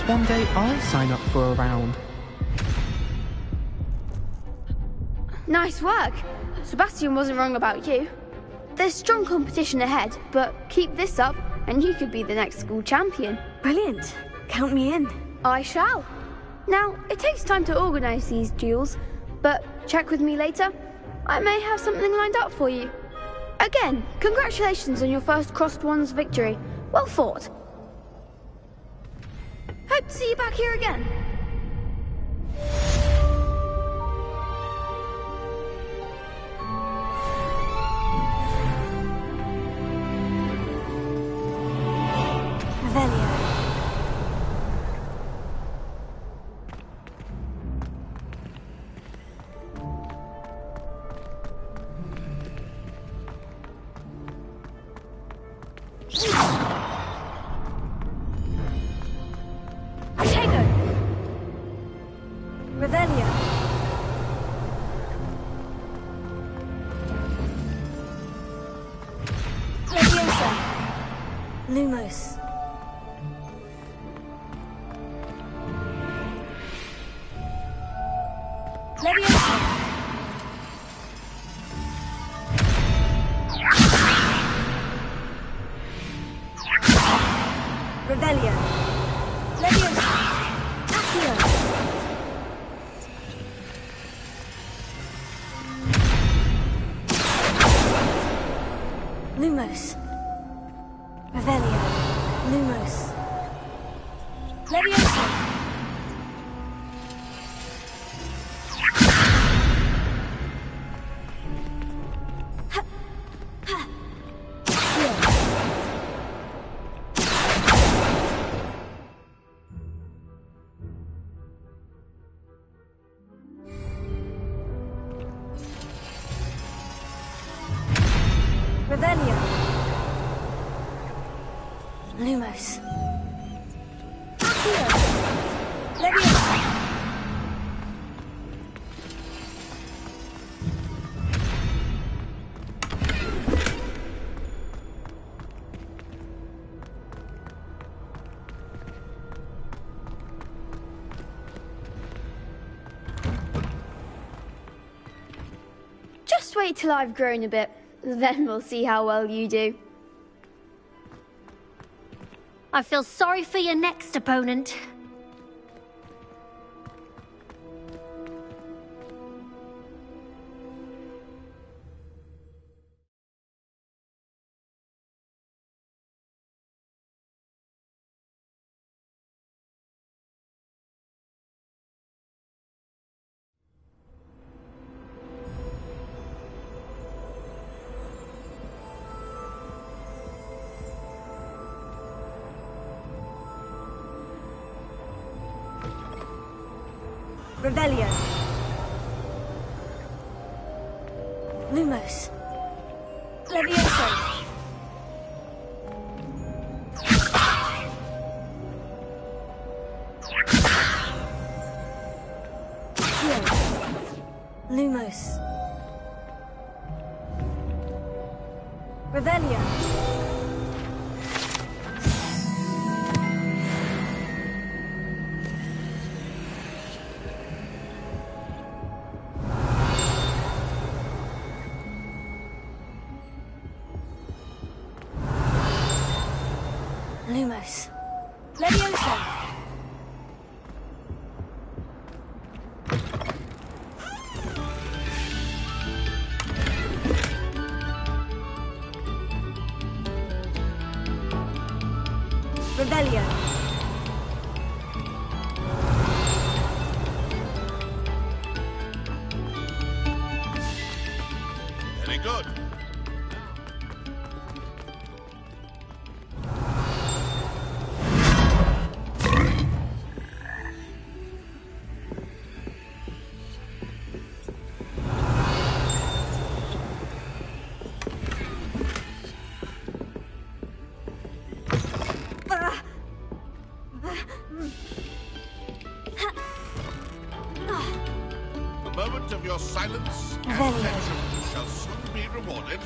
One day I'll sign up for a round. Nice work. Sebastian wasn't wrong about you. There's strong competition ahead, but keep this up and you could be the next school champion. Brilliant. Count me in. I shall. Now, it takes time to organise these duels, but check with me later. I may have something lined up for you. Again, congratulations on your first crossed wands victory. Well fought. Hope to see you back here again. Revelio. Revelio. Leviosa. Lumos. Leviosa. Revelio. Leviosa. Accio. Revelio. Lumos. Levioso. Revelio. Lumos. Accio. Levioso. Just wait till I've grown a bit. Then we'll see how well you do. I feel sorry for your next opponent. Revelio. Lumos. Levioso. Lumos. Revelio. Lumos. Levioso. Revelio. Very good. The moment of your silence and attention shall soon be rewarded.